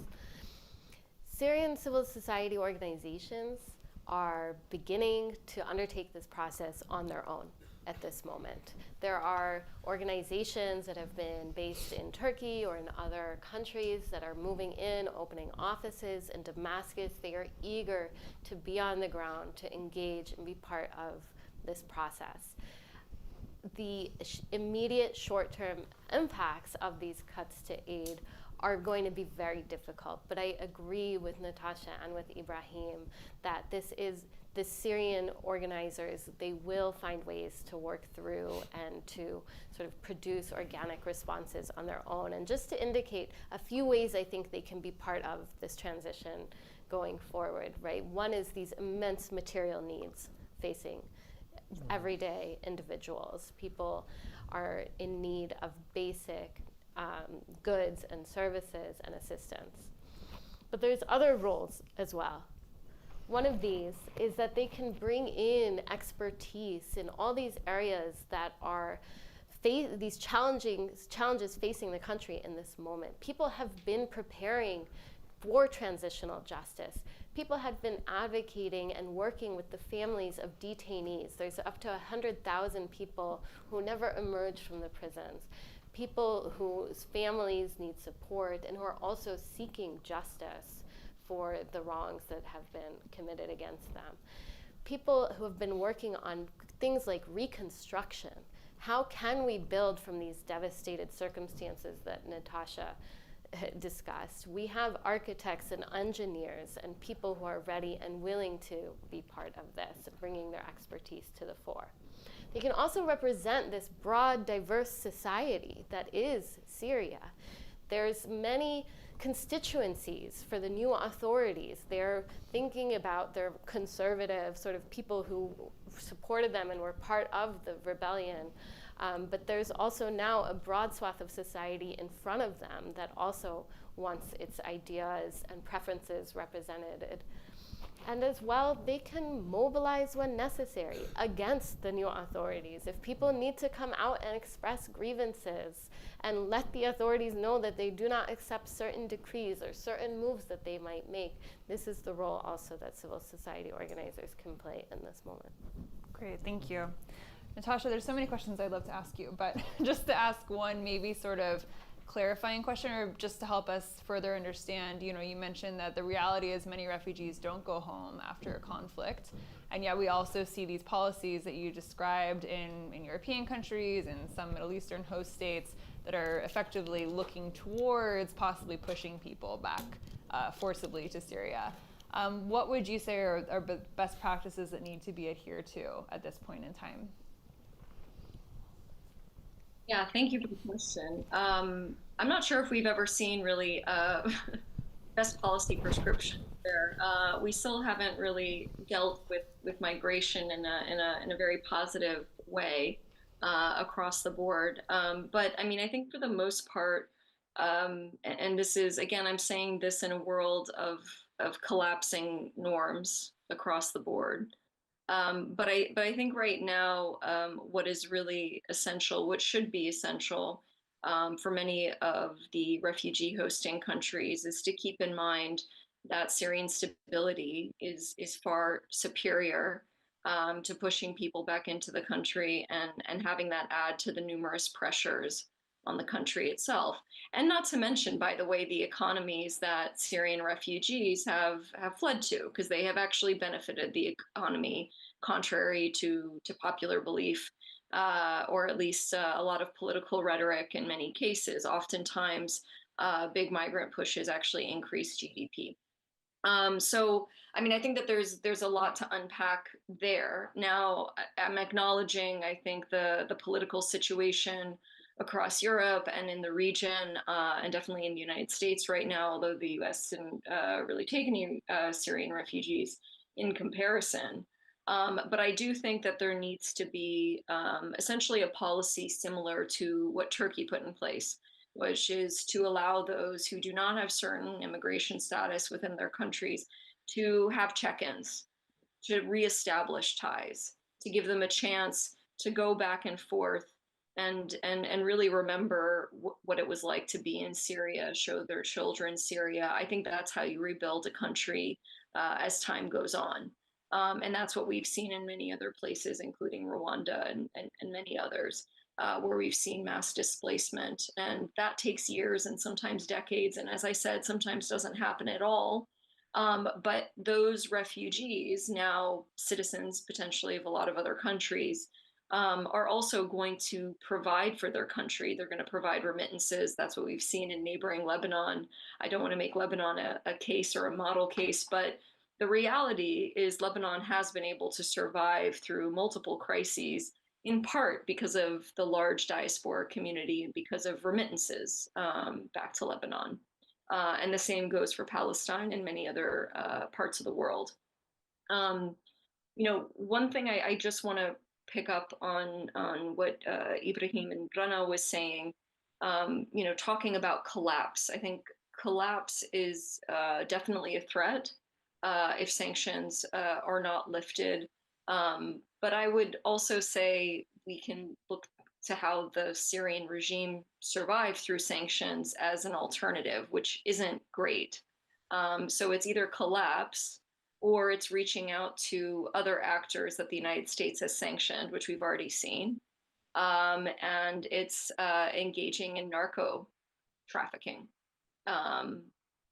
Syrian civil society organizations are beginning to undertake this process on their own at this moment. There are organizations that have been based in Turkey or in other countries that are moving in, opening offices in Damascus. They are eager to be on the ground, to engage and be part of this process. The immediate short-term impacts of these cuts to aid are going to be very difficult, but I agree with Natasha and with Ibrahim that the Syrian organizers, they will find ways to work through and to sort of produce organic responses on their own. And just to indicate a few ways I think they can be part of this transition going forward, right? One is these immense material needs facing everyday individuals. People are in need of basic goods and services and assistance. But there's other roles as well. One of these is that they can bring in expertise in all these areas that are these challenges facing the country in this moment. People have been preparing for transitional justice. People had been advocating and working with the families of detainees. There's up to 100,000 people who never emerged from the prisons. People whose families need support and who are also seeking justice for the wrongs that have been committed against them. People who have been working on things like reconstruction. How can we build from these devastated circumstances that Natasha discussed? We have architects and engineers and people who are ready and willing to be part of this, bringing their expertise to the fore. they can also represent this broad, diverse society that is Syria. There's many constituencies for the new authorities. They're thinking about their conservative sort of people who supported them and were part of the rebellion. But there's also now a broad swath of society in front of them that also wants its ideas and preferences represented. And as well, they can mobilize when necessary against the new authorities. If people need to come out and express grievances and let the authorities know that they do not accept certain decrees or certain moves that they might make, this is the role also that civil society organizers can play in this moment. Great, thank you. Natasha, there's so many questions I'd love to ask you, but just to ask one maybe sort of clarifying question, or just to help us further understand, you mentioned that the reality is many refugees don't go home after a conflict, and yet we also see these policies that you described in European countries and some Middle Eastern host states that are effectively looking towards possibly pushing people back forcibly to Syria. What would you say are best practices that need to be adhered to at this point in time? Yeah, thank you for the question. I'm not sure if we've ever seen really best policy prescription there. We still haven't really dealt with migration in a very positive way across the board. But I mean, I think for the most part, and this is, again, I'm saying this in a world of collapsing norms across the board. But I think right now, what is really essential, what should be essential for many of the refugee hosting countries, is to keep in mind that Syrian stability is far superior to pushing people back into the country and having that add to the numerous pressures on the country itself. And not to mention, by the way, the economies that Syrian refugees have fled to, because they have actually benefited the economy, contrary to popular belief, or at least a lot of political rhetoric in many cases. Oftentimes, big migrant pushes actually increase GDP. So, I mean, I think that there's a lot to unpack there. Now, I'm acknowledging, I think, the political situation across Europe and in the region, and definitely in the United States right now, although the US didn't really take any Syrian refugees in comparison. But I do think that there needs to be essentially a policy similar to what Turkey put in place, which is to allow those who do not have certain immigration status within their countries to have check-ins, to reestablish ties, to give them a chance to go back and forth and really remember what it was like to be in Syria, show their children Syria. I think that's how you rebuild a country as time goes on. And that's what we've seen in many other places, including Rwanda and many others, where we've seen mass displacement. And that takes years and sometimes decades. And as I said, sometimes doesn't happen at all. But those refugees, now citizens potentially of a lot of other countries, are also going to provide for their country. They're going to provide remittances. That's what we've seen in neighboring Lebanon. I don't want to make Lebanon a case or a model case, but the reality is Lebanon has been able to survive through multiple crises, in part because of the large diaspora community and because of remittances back to Lebanon. And the same goes for Palestine and many other parts of the world. One thing I just want to pick up on what Ibrahim and Rana was saying, talking about collapse. I think collapse is definitely a threat if sanctions are not lifted. But I would also say we can look to how the Syrian regime survived through sanctions as an alternative, which isn't great. So it's either collapse or it's reaching out to other actors that the United States has sanctioned, which we've already seen. And it's engaging in narco trafficking,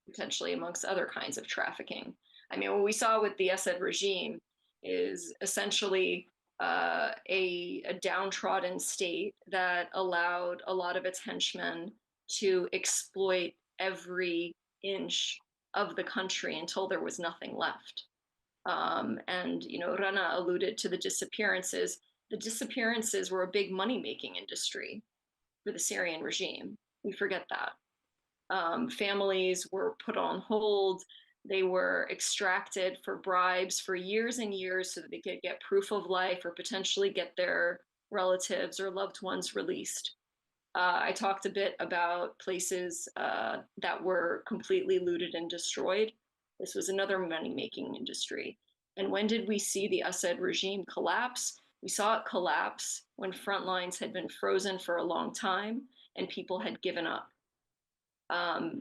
potentially amongst other kinds of trafficking. I mean, what we saw with the Assad regime is essentially a downtrodden state that allowed a lot of its henchmen to exploit every inch of the country until there was nothing left. And Rana alluded to the disappearances. the disappearances were a big money-making industry for the Syrian regime. We forget that. Families were put on hold. They were extracted for bribes for years and years so that they could get proof of life or potentially get their relatives or loved ones released. I talked a bit about places that were completely looted and destroyed. This was another money-making industry. And when did we see the Assad regime collapse? We saw it collapse when front lines had been frozen for a long time and people had given up.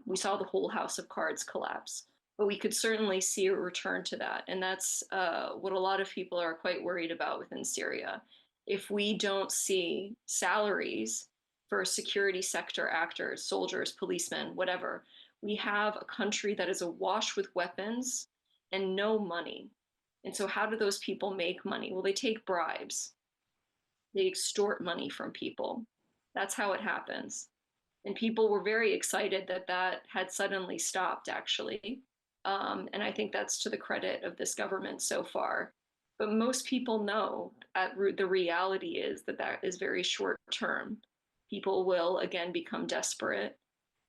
We saw the whole house of cards collapse, but we could certainly see a return to that. And that's what a lot of people are quite worried about within Syria. If we don't see salaries for security sector actors, soldiers, policemen, whatever, we have a country that is awash with weapons and no money. And so how do those people make money? Well, they take bribes. They extort money from people. That's how it happens. And people were very excited that that had suddenly stopped, actually. And I think that's to the credit of this government so far. But most people know the reality is that that is very short term. People will again become desperate,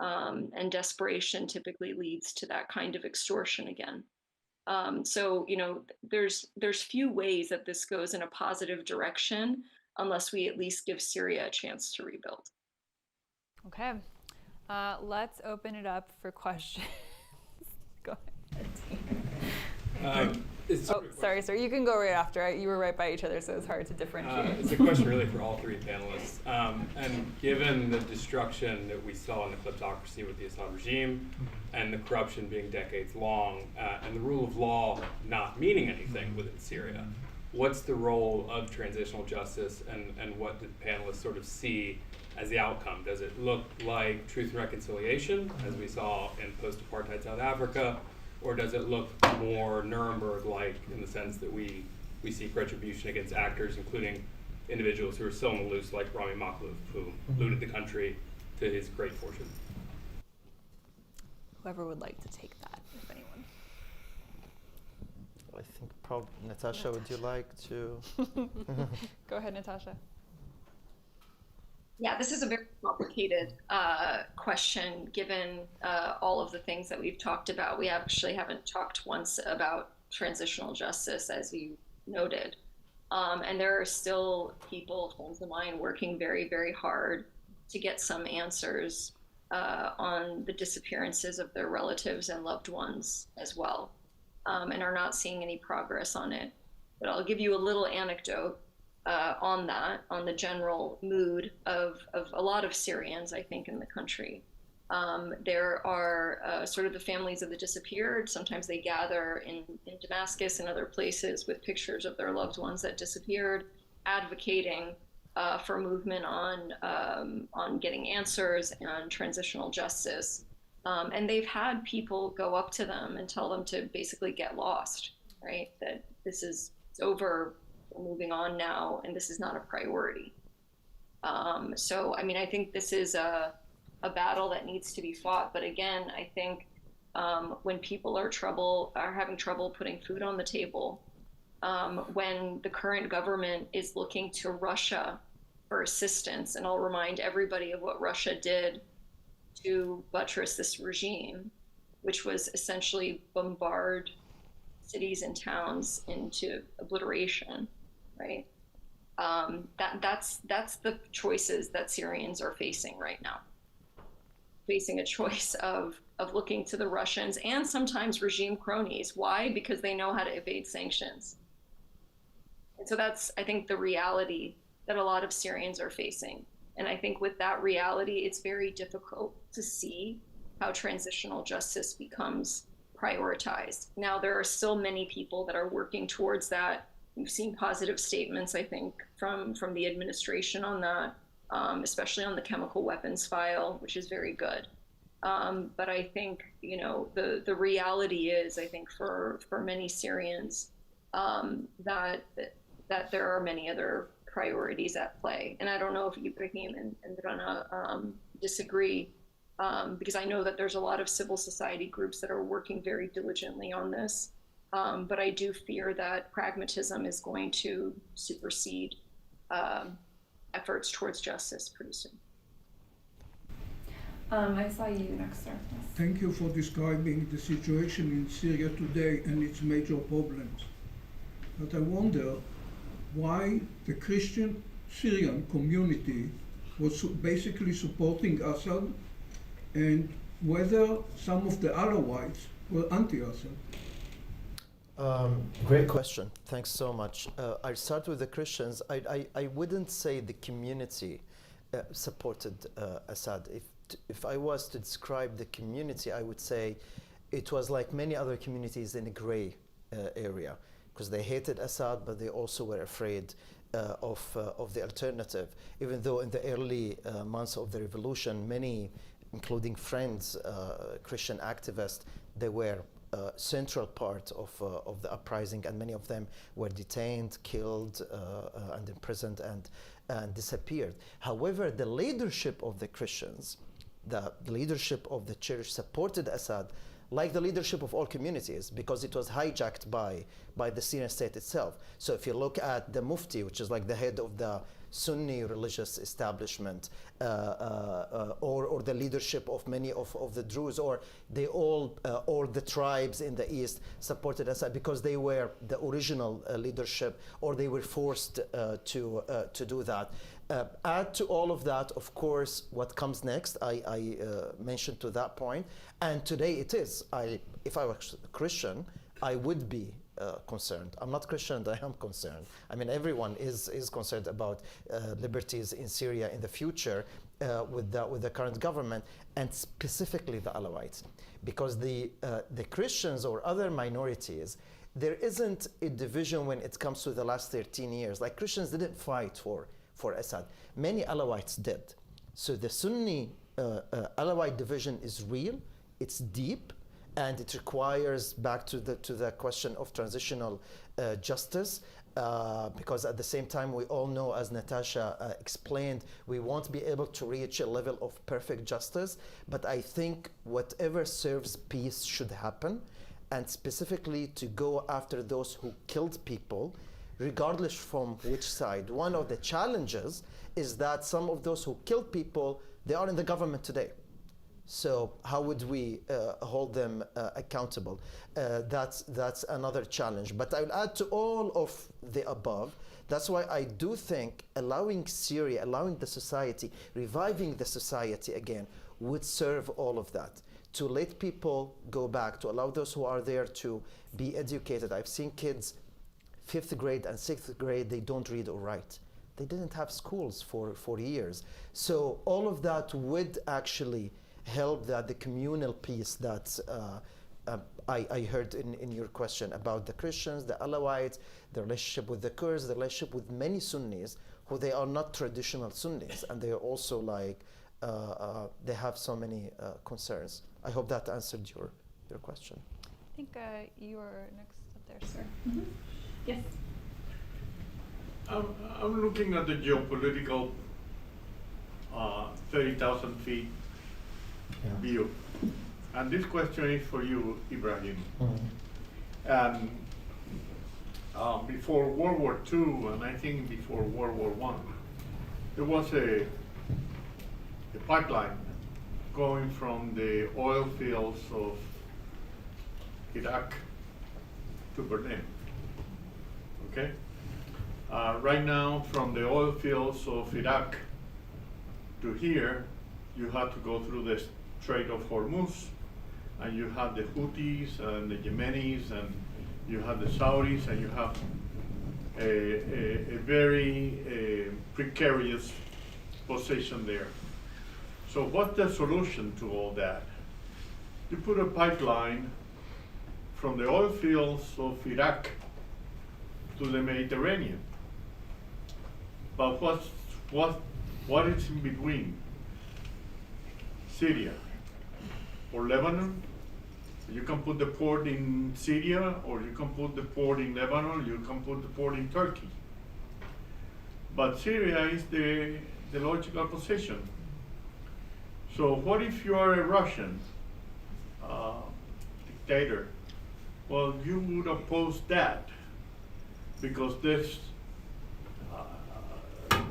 and desperation typically leads to that kind of extortion again. So you know, there's few ways that this goes in a positive direction unless we at least give Syria a chance to rebuild. Okay, let's open it up for questions. Go ahead. Oh, sorry, sir. You can go right after. You were right by each other, so it's hard to differentiate. It's a question really for all three panelists. And given the destruction that we saw in the kleptocracy with the Assad regime and the corruption being decades long and the rule of law not meaning anything within Syria, what's the role of transitional justice and what do the panelists sort of see as the outcome? Does it look like truth and reconciliation, as we saw in post-apartheid South Africa, or does it look more Nuremberg-like in the sense that we seek retribution against actors, including individuals who are still in the loose, like Rami Makhlouf, who looted the country to his great fortune? Whoever would like to take that, if anyone. I think probably Natasha, would you like to? Go ahead, Natasha. Yeah, this is a very complicated question given all of the things that we've talked about. We actually haven't talked once about transitional justice, as you noted. And there are still people, friends of mine, working very, very hard to get some answers on the disappearances of their relatives and loved ones as well, and are not seeing any progress on it. But I'll give you a little anecdote on that, on the general mood of a lot of Syrians, I think, in the country. There are sort of the families of the disappeared. Sometimes they gather in Damascus and other places with pictures of their loved ones that disappeared, advocating for movement on getting answers and transitional justice. And they've had people go up to them and tell them to basically get lost, right? That this is it's over. Moving on now, and this is not a priority. So, I mean, I think this is a battle that needs to be fought. But again, I think when people are having trouble putting food on the table, when the current government is looking to Russia for assistance, and I'll remind everybody of what Russia did to buttress this regime, which was essentially bombard cities and towns into obliteration. Right. That's the choices that Syrians are facing right now. Facing a choice of looking to the Russians and sometimes regime cronies. Why? Because they know how to evade sanctions. And so that's, I think, the reality that a lot of Syrians are facing. And I think with that reality, it's very difficult to see how transitional justice becomes prioritized. Now, there are still many people that are working towards that. We've seen positive statements, I think, from the administration on that, especially on the chemical weapons file, which is very good. But I think, you know, the reality is, I think, for many Syrians, that there are many other priorities at play. And I don't know if Ibrahim and Rana disagree, because I know that there's a lot of civil society groups that are working very diligently on this. But I do fear that pragmatism is going to supersede efforts towards justice pretty soon. I saw you next, sir. Yes. Thank you for describing the situation in Syria today and its major problems. But I wonder why the Christian Syrian community was basically supporting Assad, and whether some of the Alawites were anti-Assad. Great question. Thanks so much. I'll start with the Christians. I wouldn't say the community supported Assad. If I was to describe the community, I would say it was like many other communities in a gray area, because they hated Assad, but they also were afraid of the alternative. Even though in the early months of the revolution, many, including friends, Christian activists, they were central part of the uprising, and many of them were detained, killed, and imprisoned, and disappeared. However, the leadership of the Christians, the leadership of the church supported Assad, like the leadership of all communities, because it was hijacked by the Syrian state itself. So if you look at the Mufti, which is like the head of the Sunni religious establishment, or the leadership of many of the Druze, or they all, or the tribes in the east supported Assad because they were the original leadership, or they were forced to do that. Add to all of that, of course, what comes next, I mentioned to that point, and today it is. If I was Christian, I would be concerned. I'm not Christian, and I am concerned. I mean, everyone is concerned about liberties in Syria in the future with the current government, and specifically the Alawites, because the Christians or other minorities, there isn't a division when it comes to the last 13 years. Like, Christians didn't fight for Assad. Many Alawites did. So the Sunni Alawite division is real, it's deep, and it requires, back to the question of transitional justice, because at the same time we all know, as Natasha explained, we won't be able to reach a level of perfect justice, but I think whatever serves peace should happen, and specifically to go after those who killed people, regardless from which side. One of the challenges is that some of those who killed people, they are in the government today. So how would we hold them accountable? That's another challenge. But I'll add to all of the above. That's why I do think allowing Syria, allowing the society, reviving the society again, would serve all of that. To let people go back, to allow those who are there to be educated. I've seen kids 5th grade and 6th grade, they don't read or write. They didn't have schools for years. So all of that would actually help the communal peace that I heard in your question about the Christians, the Alawites, the relationship with the Kurds, the relationship with many Sunnis, who they are not traditional Sunnis, and they are also like, they have so many concerns. I hope that answered your question. I think you were next up there, sir. Mm-hmm. Yes. I'm looking at the geopolitical 30,000 feet view. And this question is for you, Ibrahim. And before World War II, and I think before World War I, there was a pipeline going from the oil fields of Iraq to Berlin. Okay? Right now, from the oil fields of Iraq to here, you have to go through the Strait of Hormuz, and you have the Houthis and the Yemenis, and you have the Saudis, and you have a very precarious position there. So what's the solution to all that? You put a pipeline from the oil fields of Iraq to the Mediterranean. But what is in between? Syria or Lebanon? You can put the port in Syria, or you can put the port in Lebanon, you can put the port in Turkey. But Syria is the logical position. So what if you are a Russian dictator? Well, you would oppose that, because there's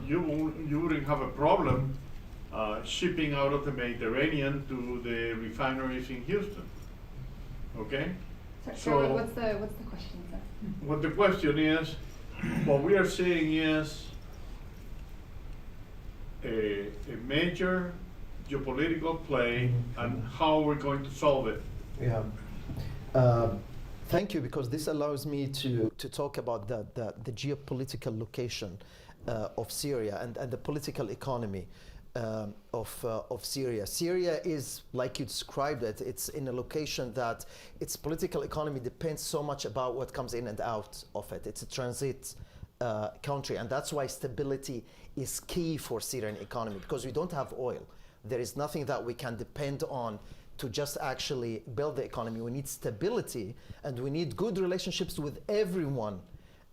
you wouldn't have a problem shipping out of the Mediterranean to the refineries in Houston. Okay? Sorry, what's the question, sir? What the question is, what we are seeing is a major geopolitical play and how we're going to solve it. Yeah. Thank you, because this allows me to talk about the geopolitical location of Syria and the political economy of Syria. Syria is, like you described it, it's in a location that its political economy depends so much about what comes in and out of it. It's a transit country, and that's why stability is key for Syrian economy, because we don't have oil. There is nothing that we can depend on to just actually build the economy. We need stability, and we need good relationships with everyone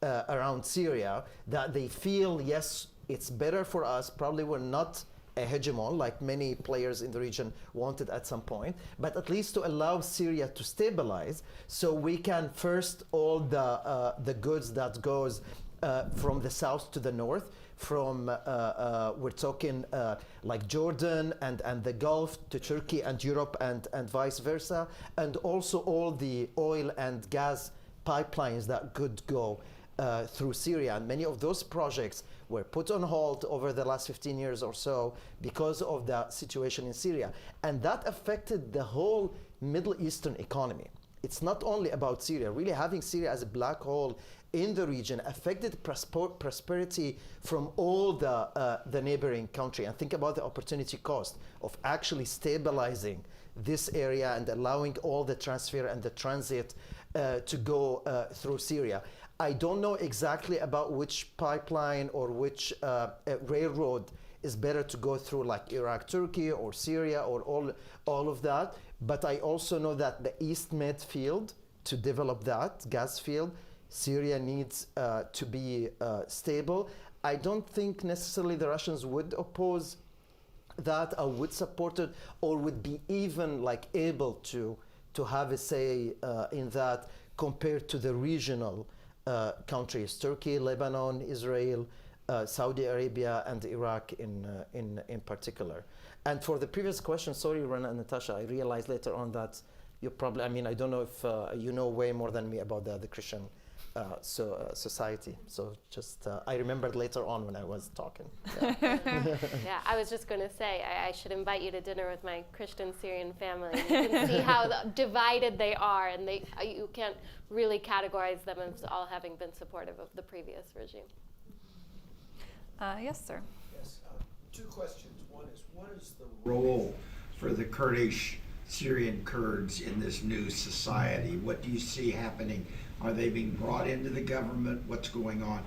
around Syria, that they feel, yes, it's better for us. Probably we're not a hegemon like many players in the region wanted at some point, but at least to allow Syria to stabilize, so we can first all the goods that goes from the south to the north, from we're talking like Jordan and the Gulf to Turkey and Europe and vice versa, and also all the oil and gas pipelines that could go through Syria. And many of those projects were put on hold over the last 15 years or so because of the situation in Syria. And that affected the whole Middle Eastern economy. It's not only about Syria. Really having Syria as a black hole in the region affected prosperity from all the neighboring country. And think about the opportunity cost of actually stabilizing this area and allowing all the transfer and the transit to go through Syria. I don't know exactly about which pipeline or which railroad is better to go through, like Iraq, Turkey, or Syria, or all of that. But I also know that the East Med field, to develop that gas field, Syria needs to be stable. I don't think necessarily the Russians would oppose that or would support it, or would be even like able to have a say in that, compared to the regional countries, Turkey, Lebanon, Israel, Saudi Arabia, and Iraq in particular. And for the previous question, sorry, Rana and Natasha, I realized later on that you probably, I mean, I don't know if you know way more than me about the Christian society. So just, I remembered later on when I was talking. Yeah, Yeah, I was just going to say, I should invite you to dinner with my Christian Syrian family. You can see how divided they are, and you can't really categorize them as all having been supportive of the previous regime. Yes, sir. Yes, two questions. One is, what is the role for the Kurdish Syrian Kurds in this new society? What do you see happening? Are they being brought into the government? What's going on?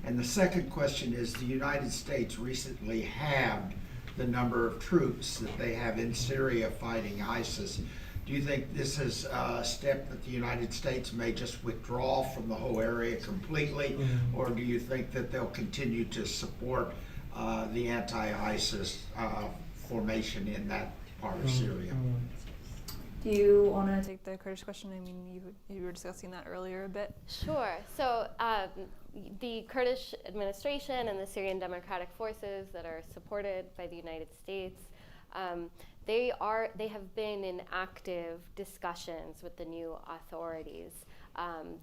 And the second question is, the United States recently halved the number of troops that they have in Syria fighting ISIS. Do you think this is a step that the United States may just withdraw from the whole area completely, or do you think that they'll continue to support the anti-ISIS formation in that part of Syria? Do you want to take the Kurdish question? I mean, you were discussing that earlier a bit. Sure. So the Kurdish administration and the Syrian Democratic Forces that are supported by the United States, they have been in active discussions with the new authorities.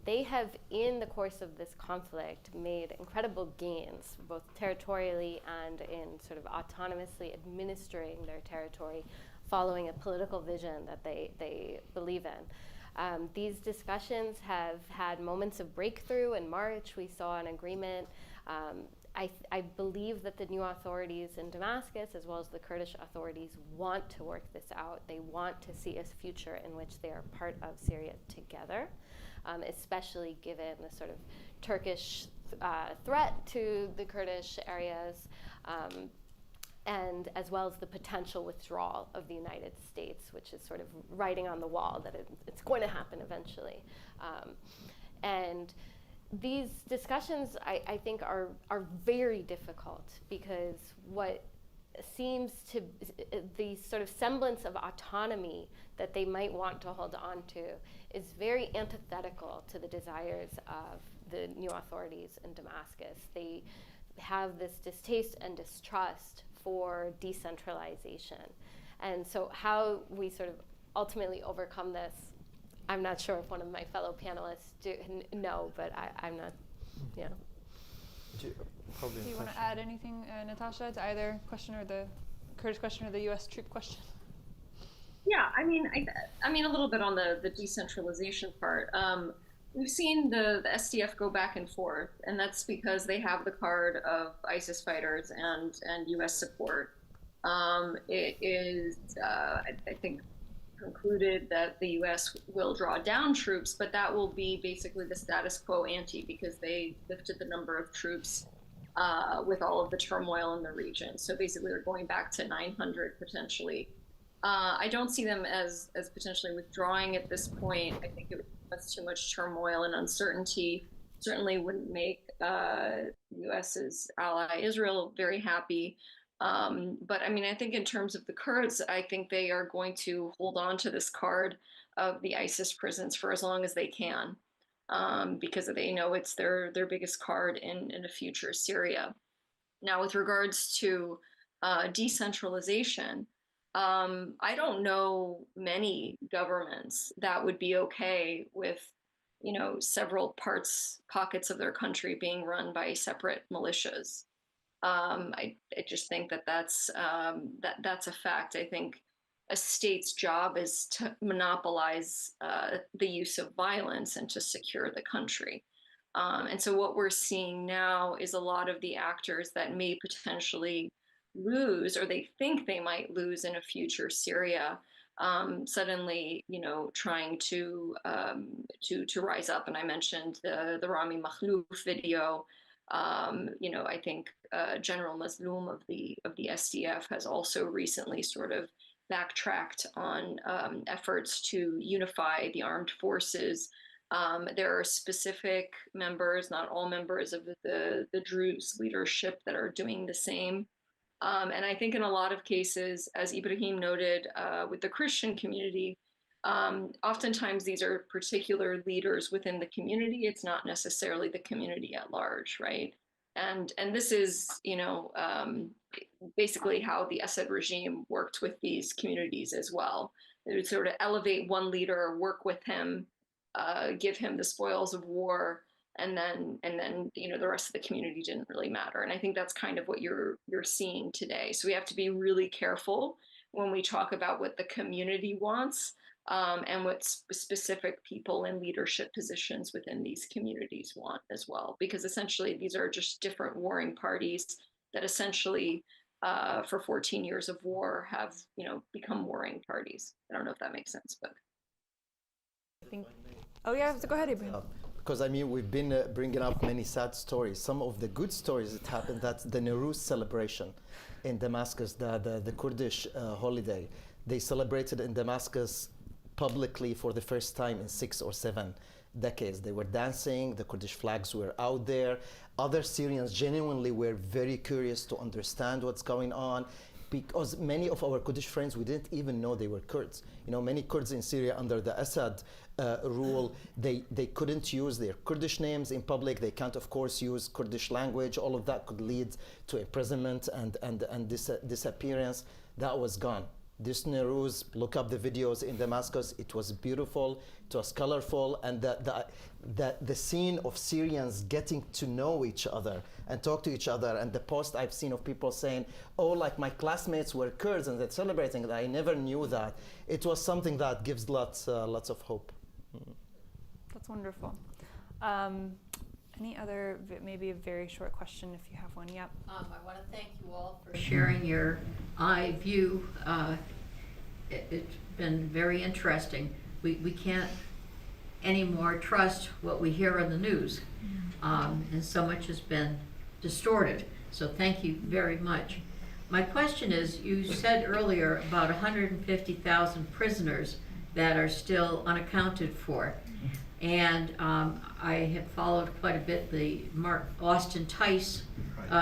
They have, in the course of this conflict, made incredible gains, both territorially and in sort of autonomously administering their territory, following a political vision that they believe in. These discussions have had moments of breakthrough. In March, we saw an agreement. I believe that the new authorities in Damascus, as well as the Kurdish authorities, want to work this out. They want to see a future in which they are part of Syria together, especially given the sort of Turkish threat to the Kurdish areas, and as well as the potential withdrawal of the United States, which is sort of writing on the wall that it's going to happen eventually. And these discussions, I think, are very difficult, because what seems to, the sort of semblance of autonomy that they might want to hold on to is very antithetical to the desires of the new authorities in Damascus. have this distaste and distrust for decentralization. And so how we sort of ultimately overcome this, I'm not sure if one of my fellow panelists know, but I'm not, you know. Do you want to add anything, Natasha, to either question, or the Kurdish question or the U.S. troop question? Yeah, I mean, a little bit on the decentralization part. We've seen the SDF go back and forth, and that's because they have the card of ISIS fighters and U.S. support. It is, I think, concluded that the U.S. will draw down troops, but that will be basically the status quo ante, because they lifted the number of troops with all of the turmoil in the region. So basically, they're going back to 900 potentially. I don't see them as potentially withdrawing at this point. I think it was too much turmoil and uncertainty. Certainly wouldn't make U.S.'s ally Israel very happy. But I mean, I think in terms of the Kurds, I think they are going to hold on to this card of the ISIS prisons for as long as they can, because they know it's their biggest card in a future Syria. Now, with regards to decentralization, I don't know many governments that would be okay with, several pockets of their country being run by separate militias. I just think that's a fact. I think a state's job is to monopolize the use of violence and to secure the country. And so what we're seeing now is a lot of the actors that may potentially lose, or they think they might lose in a future Syria, suddenly, trying to rise up. And I mentioned the Rami Makhlouf video. I think General Mazloum of the SDF has also recently sort of backtracked on efforts to unify the armed forces. There are specific members, not all members of the Druze leadership, that are doing the same. And I think in a lot of cases, as Ibrahim noted, with the Christian community, oftentimes these are particular leaders within the community. It's not necessarily the community at large, right? And this is, basically how the Assad regime worked with these communities as well. They would sort of elevate one leader, work with him, give him the spoils of war, and then the rest of the community didn't really matter. And I think that's kind of what you're seeing today. So we have to be really careful when we talk about what the community wants, and what specific people in leadership positions within these communities want as well, because essentially these are just different warring parties that essentially for 14 years of war have become warring parties. I don't know if that makes sense, but oh yeah, go ahead, Ibrahim. Because we've been bringing up many sad stories. Some of the good stories that happened, that's the Nowruz celebration in Damascus, the Kurdish holiday. They celebrated in Damascus publicly for the first time in 6 or 7 decades. They were dancing, the Kurdish flags were out there. Other Syrians genuinely were very curious to understand what's going on, because many of our Kurdish friends, we didn't even know they were Kurds. Many Kurds in Syria under the Assad rule, they couldn't use their Kurdish names in public. They can't, of course, use Kurdish language. All of that could lead to imprisonment and disappearance. That was gone. This Nowruz, look up the videos in Damascus. It was beautiful, it was colorful, and the scene of Syrians getting to know each other and talk to each other, and the post I've seen of people saying, oh, like my classmates were Kurds and they're celebrating that. I never knew that. It was something that gives lots of hope. That's wonderful. Any other, maybe a very short question if you have one? Yep. I want to thank you all for sharing your eye view. It's been very interesting. We can't anymore trust what we hear on the news, and so much has been distorted. So thank you very much. My question is, you said earlier about 150,000 prisoners that are still unaccounted for. And I have followed quite a bit the Austin Tice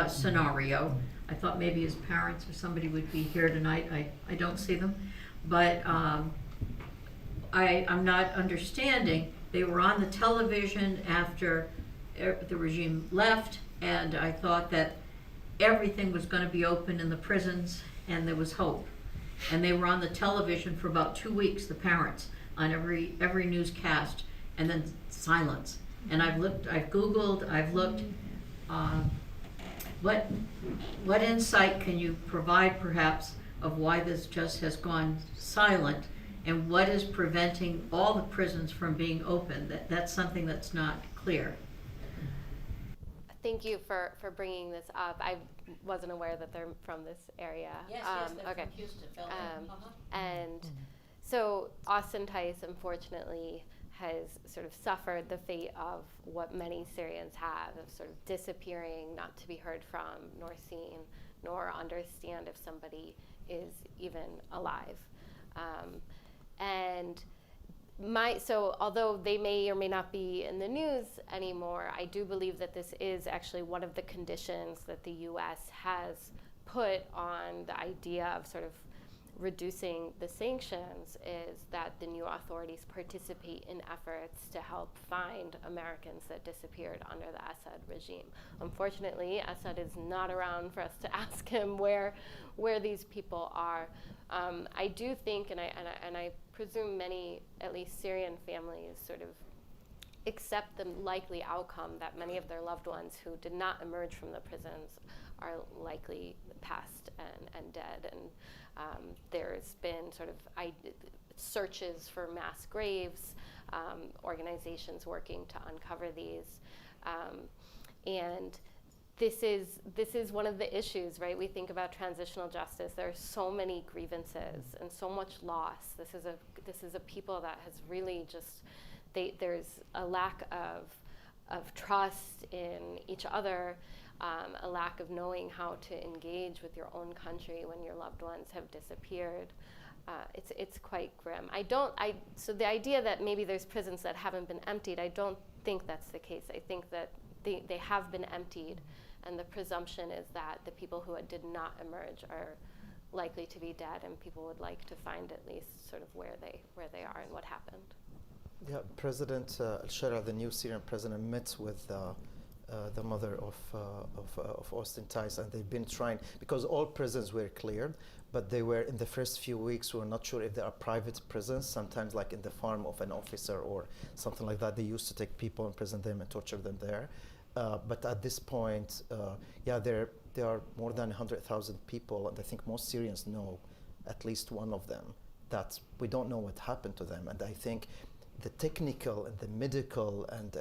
scenario. I thought maybe his parents or somebody would be here tonight. I don't see them. But I'm not understanding. They were on the television after the regime left, and I thought that everything was going to be open in the prisons and there was hope. And they were on the television for about 2 weeks, the parents, on every newscast, and then silence. And I've Googled, I've looked, what insight can you provide perhaps of why this just has gone silent, and what is preventing all the prisons from being open? That's something that's not clear. Thank you for bringing this up. I wasn't aware that they're from this area. Yes, they're okay. from Houston, Philadelphia. And so Austin Tice, unfortunately, has sort of suffered the fate of what many Syrians have, of sort of disappearing, not to be heard from, nor seen, nor understand if somebody is even alive. So although they may or may not be in the news anymore, I do believe that this is actually one of the conditions that the U.S. has put on the idea of sort of reducing the sanctions, is that the new authorities participate in efforts to help find Americans that disappeared under the Assad regime. Unfortunately, Assad is not around for us to ask him where these people are. I do think, and I presume many, at least Syrian families, sort of accept the likely outcome that many of their loved ones who did not emerge from the prisons are likely passed and dead. And there's been sort of searches for mass graves, organizations working to uncover these. And this is one of the issues, right? We think about transitional justice. There are so many grievances and so much loss. This is a people that has really just, there's a lack of trust in each other, a lack of knowing how to engage with your own country when your loved ones have disappeared. It's quite grim. So the idea that maybe there's prisons that haven't been emptied, I don't think that's the case. I think that they have been emptied, and the presumption is that the people who did not emerge are likely to be dead, and people would like to find at least sort of where they are and what happened. Yeah, President al-Shara, the new Syrian president, met with the mother of Austin Tice, and they've been trying, because all prisons were cleared, but they were, in the first few weeks, we were not sure if they are private prisons, sometimes like in the farm of an officer or something like that. They used to take people, imprison them, and torture them there. But at this point, there are more than 100,000 people, and I think most Syrians know at least one of them, that we don't know what happened to them. And I think the technical and the medical and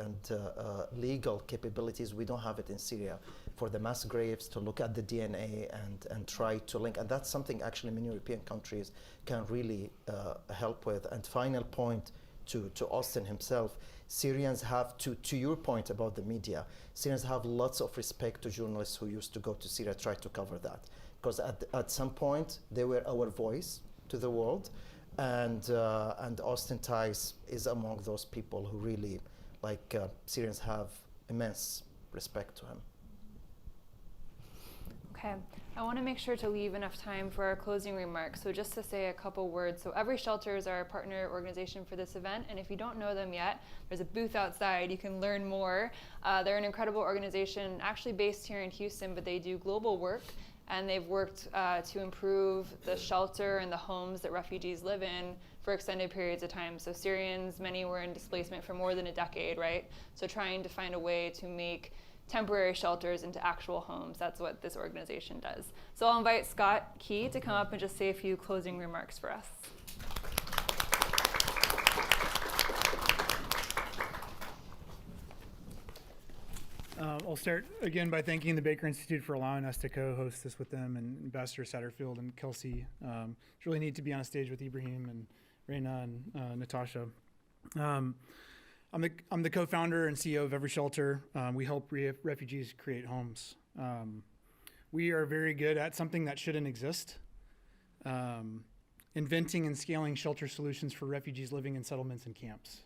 legal capabilities, we don't have it in Syria, for the mass graves to look at the DNA and try to link. And that's something actually many European countries can really help with. And final point to Austin himself, Syrians have, to your point about the media, Syrians have lots of respect to journalists who used to go to Syria, try to cover that. Because at some point, they were our voice to the world. And Austin Tice is among those people who really, Syrians have immense respect to him. Okay, I want to make sure to leave enough time for our closing remarks. So just to say a couple words. So Every Shelter is our partner organization for this event. And if you don't know them yet, there's a booth outside. You can learn more. They're an incredible organization, actually based here in Houston, but they do global work. And they've worked to improve the shelter and the homes that refugees live in for extended periods of time. So Syrians, many were in displacement for more than a decade, right? So trying to find a way to make temporary shelters into actual homes. That's what this organization does. So I'll invite Scott Key to come up and just say a few closing remarks for us. I'll start again by thanking the Baker Institute for allowing us to co-host this with them, and Ambassador Satterfield and Kelsey. It's really neat to be on a stage with Ibrahim and Reina and Natasha. I'm the co-founder and CEO of Every Shelter. We help refugees create homes. We are very good at something that shouldn't exist, inventing and scaling shelter solutions for refugees living in settlements and camps.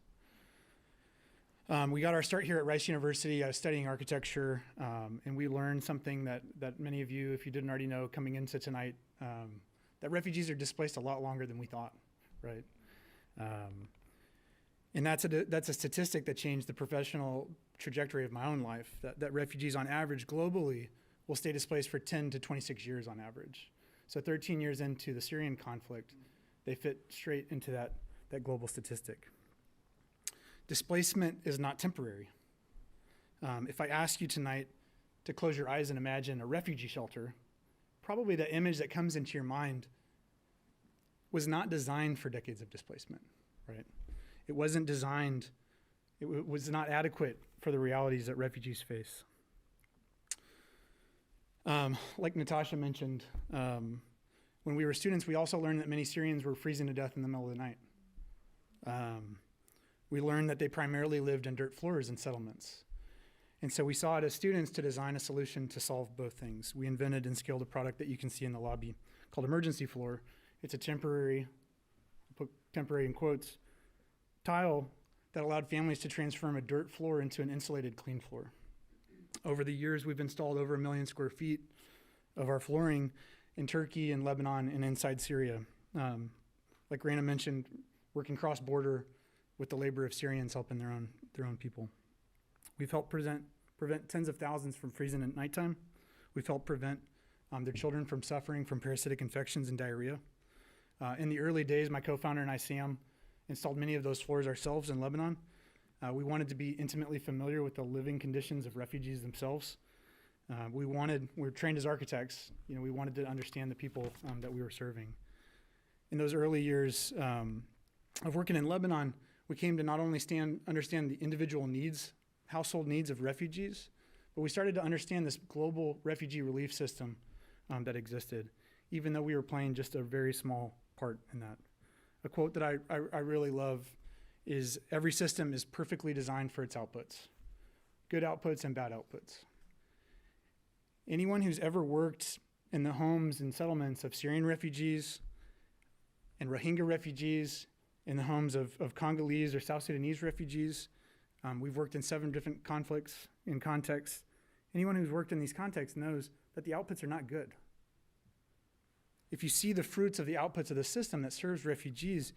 We got our start here at Rice University. I was studying architecture, and we learned something that many of you, if you didn't already know coming into tonight, that refugees are displaced a lot longer than we thought, right? And that's a statistic that changed the professional trajectory of my own life, that refugees on average globally will stay displaced for 10 to 26 years on average. So 13 years into the Syrian conflict, they fit straight into that global statistic. Displacement is not temporary. If I ask you tonight to close your eyes and imagine a refugee shelter, probably the image that comes into your mind was not designed for decades of displacement, right? It wasn't designed, it was not adequate for the realities that refugees face. Like Natasha mentioned, when we were students, we also learned that many Syrians were freezing to death in the middle of the night. We learned that they primarily lived in dirt floors in settlements. And so we saw it as students to design a solution to solve both things. We invented and scaled a product that you can see in the lobby called Emergency Floor. It's a temporary, I'll put temporary in quotes, tile that allowed families to transform a dirt floor into an insulated clean floor. Over the years, we've installed over 1 million square feet of our flooring in Turkey and Lebanon and inside Syria. Like Raina mentioned, working cross-border with the labor of Syrians helping their own people. We've helped prevent tens of thousands from freezing at nighttime. We've helped prevent their children from suffering from parasitic infections and diarrhea. In the early days, my co-founder and I, Sam, installed many of those floors ourselves in Lebanon. We wanted to be intimately familiar with the living conditions of refugees themselves. We were trained as architects. We wanted to understand the people that we were serving. In those early years of working in Lebanon, we came to not only understand the individual needs, household needs of refugees, but we started to understand this global refugee relief system that existed, even though we were playing just a very small part in that. A quote that I really love is, every system is perfectly designed for its outputs, good outputs and bad outputs. Anyone who's ever worked in the homes and settlements of Syrian refugees and Rohingya refugees, in the homes of Congolese or South Sudanese refugees, we've worked in 7 different conflicts in contexts. Anyone who's worked in these contexts knows that the outputs are not good. If you see the fruits of the outputs of the system that serves refugees,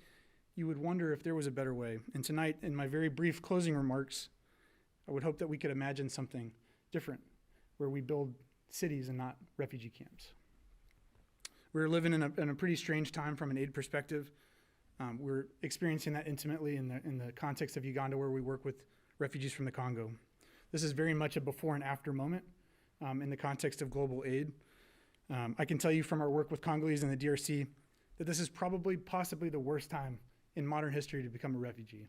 you would wonder if there was a better way. And tonight, in my very brief closing remarks, I would hope that we could imagine something different, where we build cities and not refugee camps. We're living in a pretty strange time from an aid perspective. We're experiencing that intimately in the context of Uganda, where we work with refugees from the Congo. This is very much a before and after moment in the context of global aid. I can tell you from our work with Congolese in the DRC that this is possibly the worst time in modern history to become a refugee.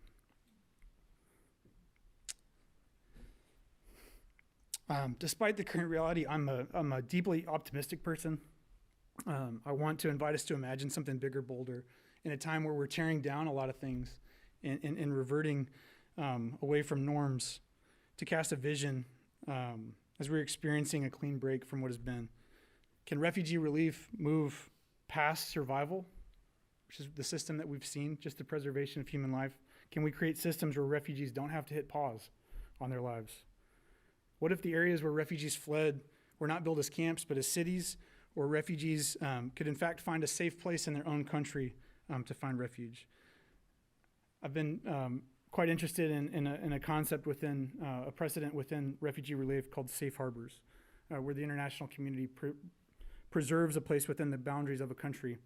Despite the current reality, I'm a deeply optimistic person. I want to invite us to imagine something bigger, bolder, in a time where we're tearing down a lot of things and reverting away from norms to cast a vision as we're experiencing a clean break from what has been. Can refugee relief move past survival, which is the system that we've seen, just the preservation of human life? Can we create systems where refugees don't have to hit pause on their lives? What if the areas where refugees fled were not built as camps, but as cities, or refugees could in fact find a safe place in their own country to find refuge? I've been quite interested in a concept within, a precedent within refugee relief called safe harbors, where the international community preserves a place within the boundaries of a country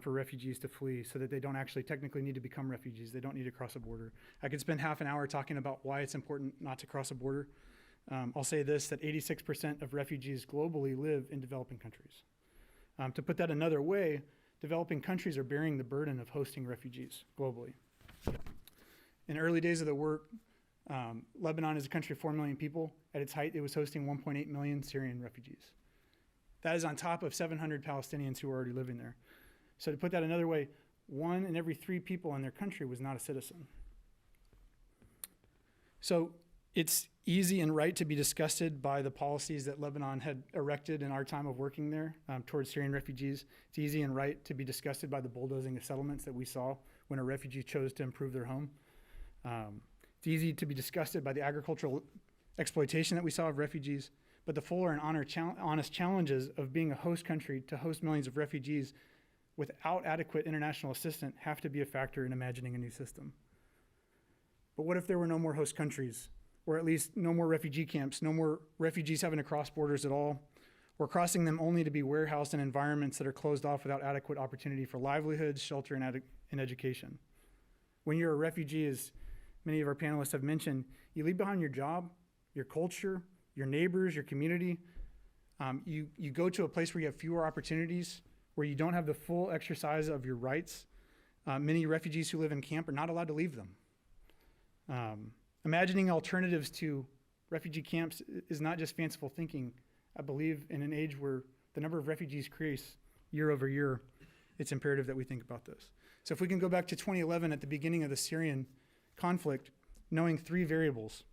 for refugees to flee, so that they don't actually technically need to become refugees. They don't need to cross a border. I could spend half an hour talking about why it's important not to cross a border. I'll say this, that 86% of refugees globally live in developing countries. To put that another way, developing countries are bearing the burden of hosting refugees globally. In the early days of the work, Lebanon is a country of 4 million people. At its height, it was hosting 1.8 million Syrian refugees. That is on top of 700 Palestinians who were already living there. So to put that another way, 1 in every 3 people in their country was not a citizen. So it's easy and right to be disgusted by the policies that Lebanon had erected in our time of working there towards Syrian refugees. It's easy and right to be disgusted by the bulldozing of settlements that we saw when a refugee chose to improve their home. It's easy to be disgusted by the agricultural exploitation that we saw of refugees, but the fuller and honest challenges of being a host country to host millions of refugees without adequate international assistance have to be a factor in imagining a new system. But what if there were no more host countries, or at least no more refugee camps, no more refugees having to cross borders at all? We're crossing them only to be warehoused in environments that are closed off without adequate opportunity for livelihoods, shelter, and education. When you're a refugee, as many of our panelists have mentioned, you leave behind your job, your culture, your neighbors, your community. You go to a place where you have fewer opportunities, where you don't have the full exercise of your rights. Many refugees who live in camp are not allowed to leave them. Imagining alternatives to refugee camps is not just fanciful thinking. I believe in an age where the number of refugees increase year over year, it's imperative that we think about this. So if we can go back to 2011 at the beginning of the Syrian conflict, knowing 3 variables,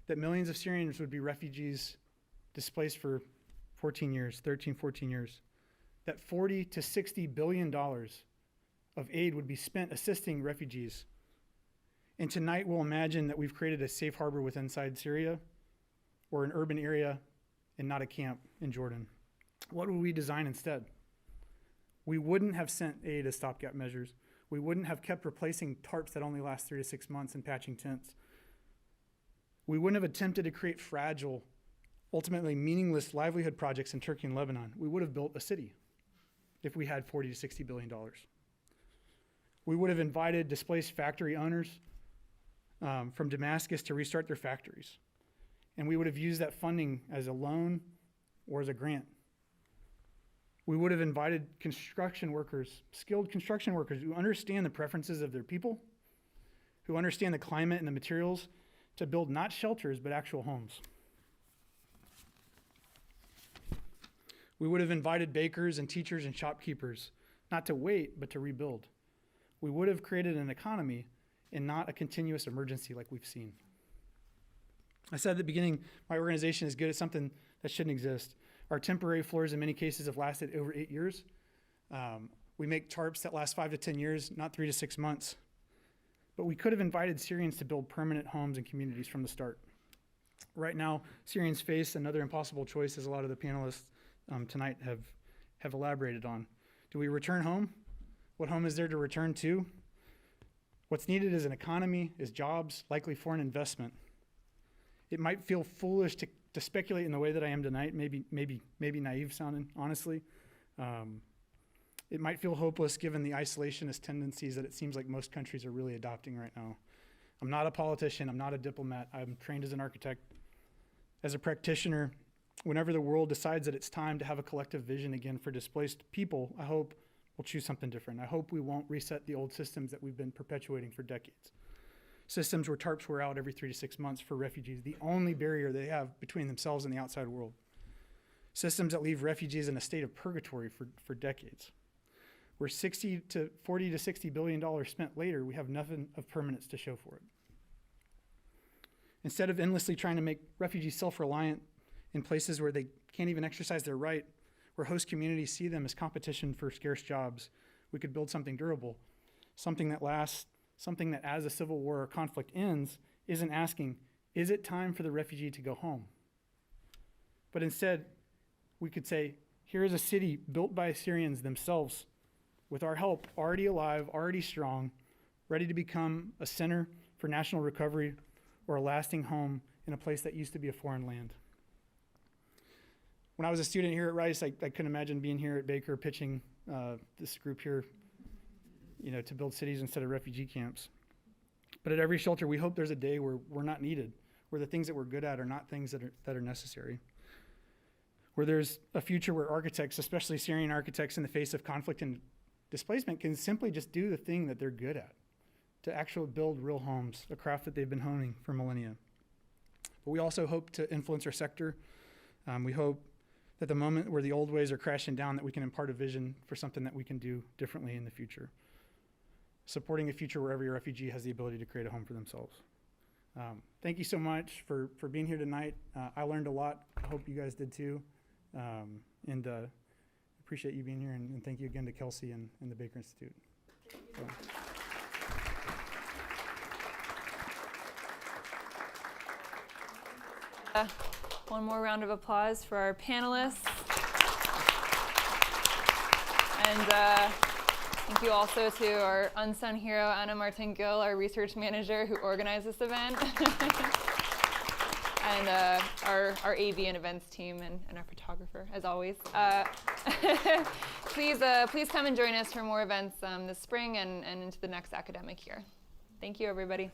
that millions of Syrians would be refugees displaced for 14 years, 13, 14 years, that $40 to $60 billion of aid would be spent assisting refugees. And tonight we'll imagine that we've created a safe harbor within inside Syria or an urban area and not a camp in Jordan. What would we design instead? We wouldn't have sent aid as stopgap measures. We wouldn't have kept replacing tarps that only last 3 to 6 months and patching tents. We wouldn't have attempted to create fragile, ultimately meaningless livelihood projects in Turkey and Lebanon. We would have built a city if we had $40 to $60 billion. We would have invited displaced factory owners from Damascus to restart their factories. And we would have used that funding as a loan or as a grant. We would have invited construction workers, skilled construction workers who understand the preferences of their people, who understand the climate and the materials, to build not shelters, but actual homes. We would have invited bakers and teachers and shopkeepers, not to wait, but to rebuild. We would have created an economy and not a continuous emergency like we've seen. I said at the beginning, my organization is good at something that shouldn't exist. Our temporary floors in many cases have lasted over 8 years. We make tarps that last 5 to 10 years, not 3 to 6 months. But we could have invited Syrians to build permanent homes and communities from the start. Right now, Syrians face another impossible choice, as a lot of the panelists tonight have elaborated on. Do we return home? What home is there to return to? What's needed is an economy, is jobs, likely foreign investment. It might feel foolish to speculate in the way that I am tonight, maybe naive sounding, honestly. It might feel hopeless given the isolationist tendencies that it seems like most countries are really adopting right now. I'm not a politician, I'm not a diplomat, I'm trained as an architect. As a practitioner, whenever the world decides that it's time to have a collective vision again for displaced people, I hope we'll choose something different. I hope we won't reset the old systems that we've been perpetuating for decades. Systems where tarps wear out every 3 to 6 months for refugees, the only barrier they have between themselves and the outside world. Systems that leave refugees in a state of purgatory for decades. Where $40 to $60 billion spent later, we have nothing of permanence to show for it. Instead of endlessly trying to make refugees self-reliant in places where they can't even exercise their right, where host communities see them as competition for scarce jobs, we could build something durable, something that lasts, something that as a civil war or conflict ends, isn't asking, is it time for the refugee to go home? But instead, we could say, here is a city built by Syrians themselves, with our help, already alive, already strong, ready to become a center for national recovery or a lasting home in a place that used to be a foreign land. When I was a student here at Rice, I couldn't imagine being here at Baker pitching this group here, to build cities instead of refugee camps. But at every shelter, we hope there's a day where we're not needed, where the things that we're good at are not things that are necessary. Where there's a future where architects, especially Syrian architects in the face of conflict and displacement, can simply just do the thing that they're good at, to actually build real homes, a craft that they've been honing for millennia. But we also hope to influence our sector. We hope that the moment where the old ways are crashing down, that we can impart a vision for something that we can do differently in the future. Supporting a future where every refugee has the ability to create a home for themselves. Thank you so much for being here tonight. I learned a lot. I hope you guys did too. And appreciate you being here, and thank you again to Kelsey and the Baker Institute. One more round of applause for our panelists. And thank you also to our unsung hero, Anna Martin Gill, our research manager who organized this event. and our AV and events team and our photographer, as always. Please come and join us for more events this spring and into the next academic year. Thank you, everybody.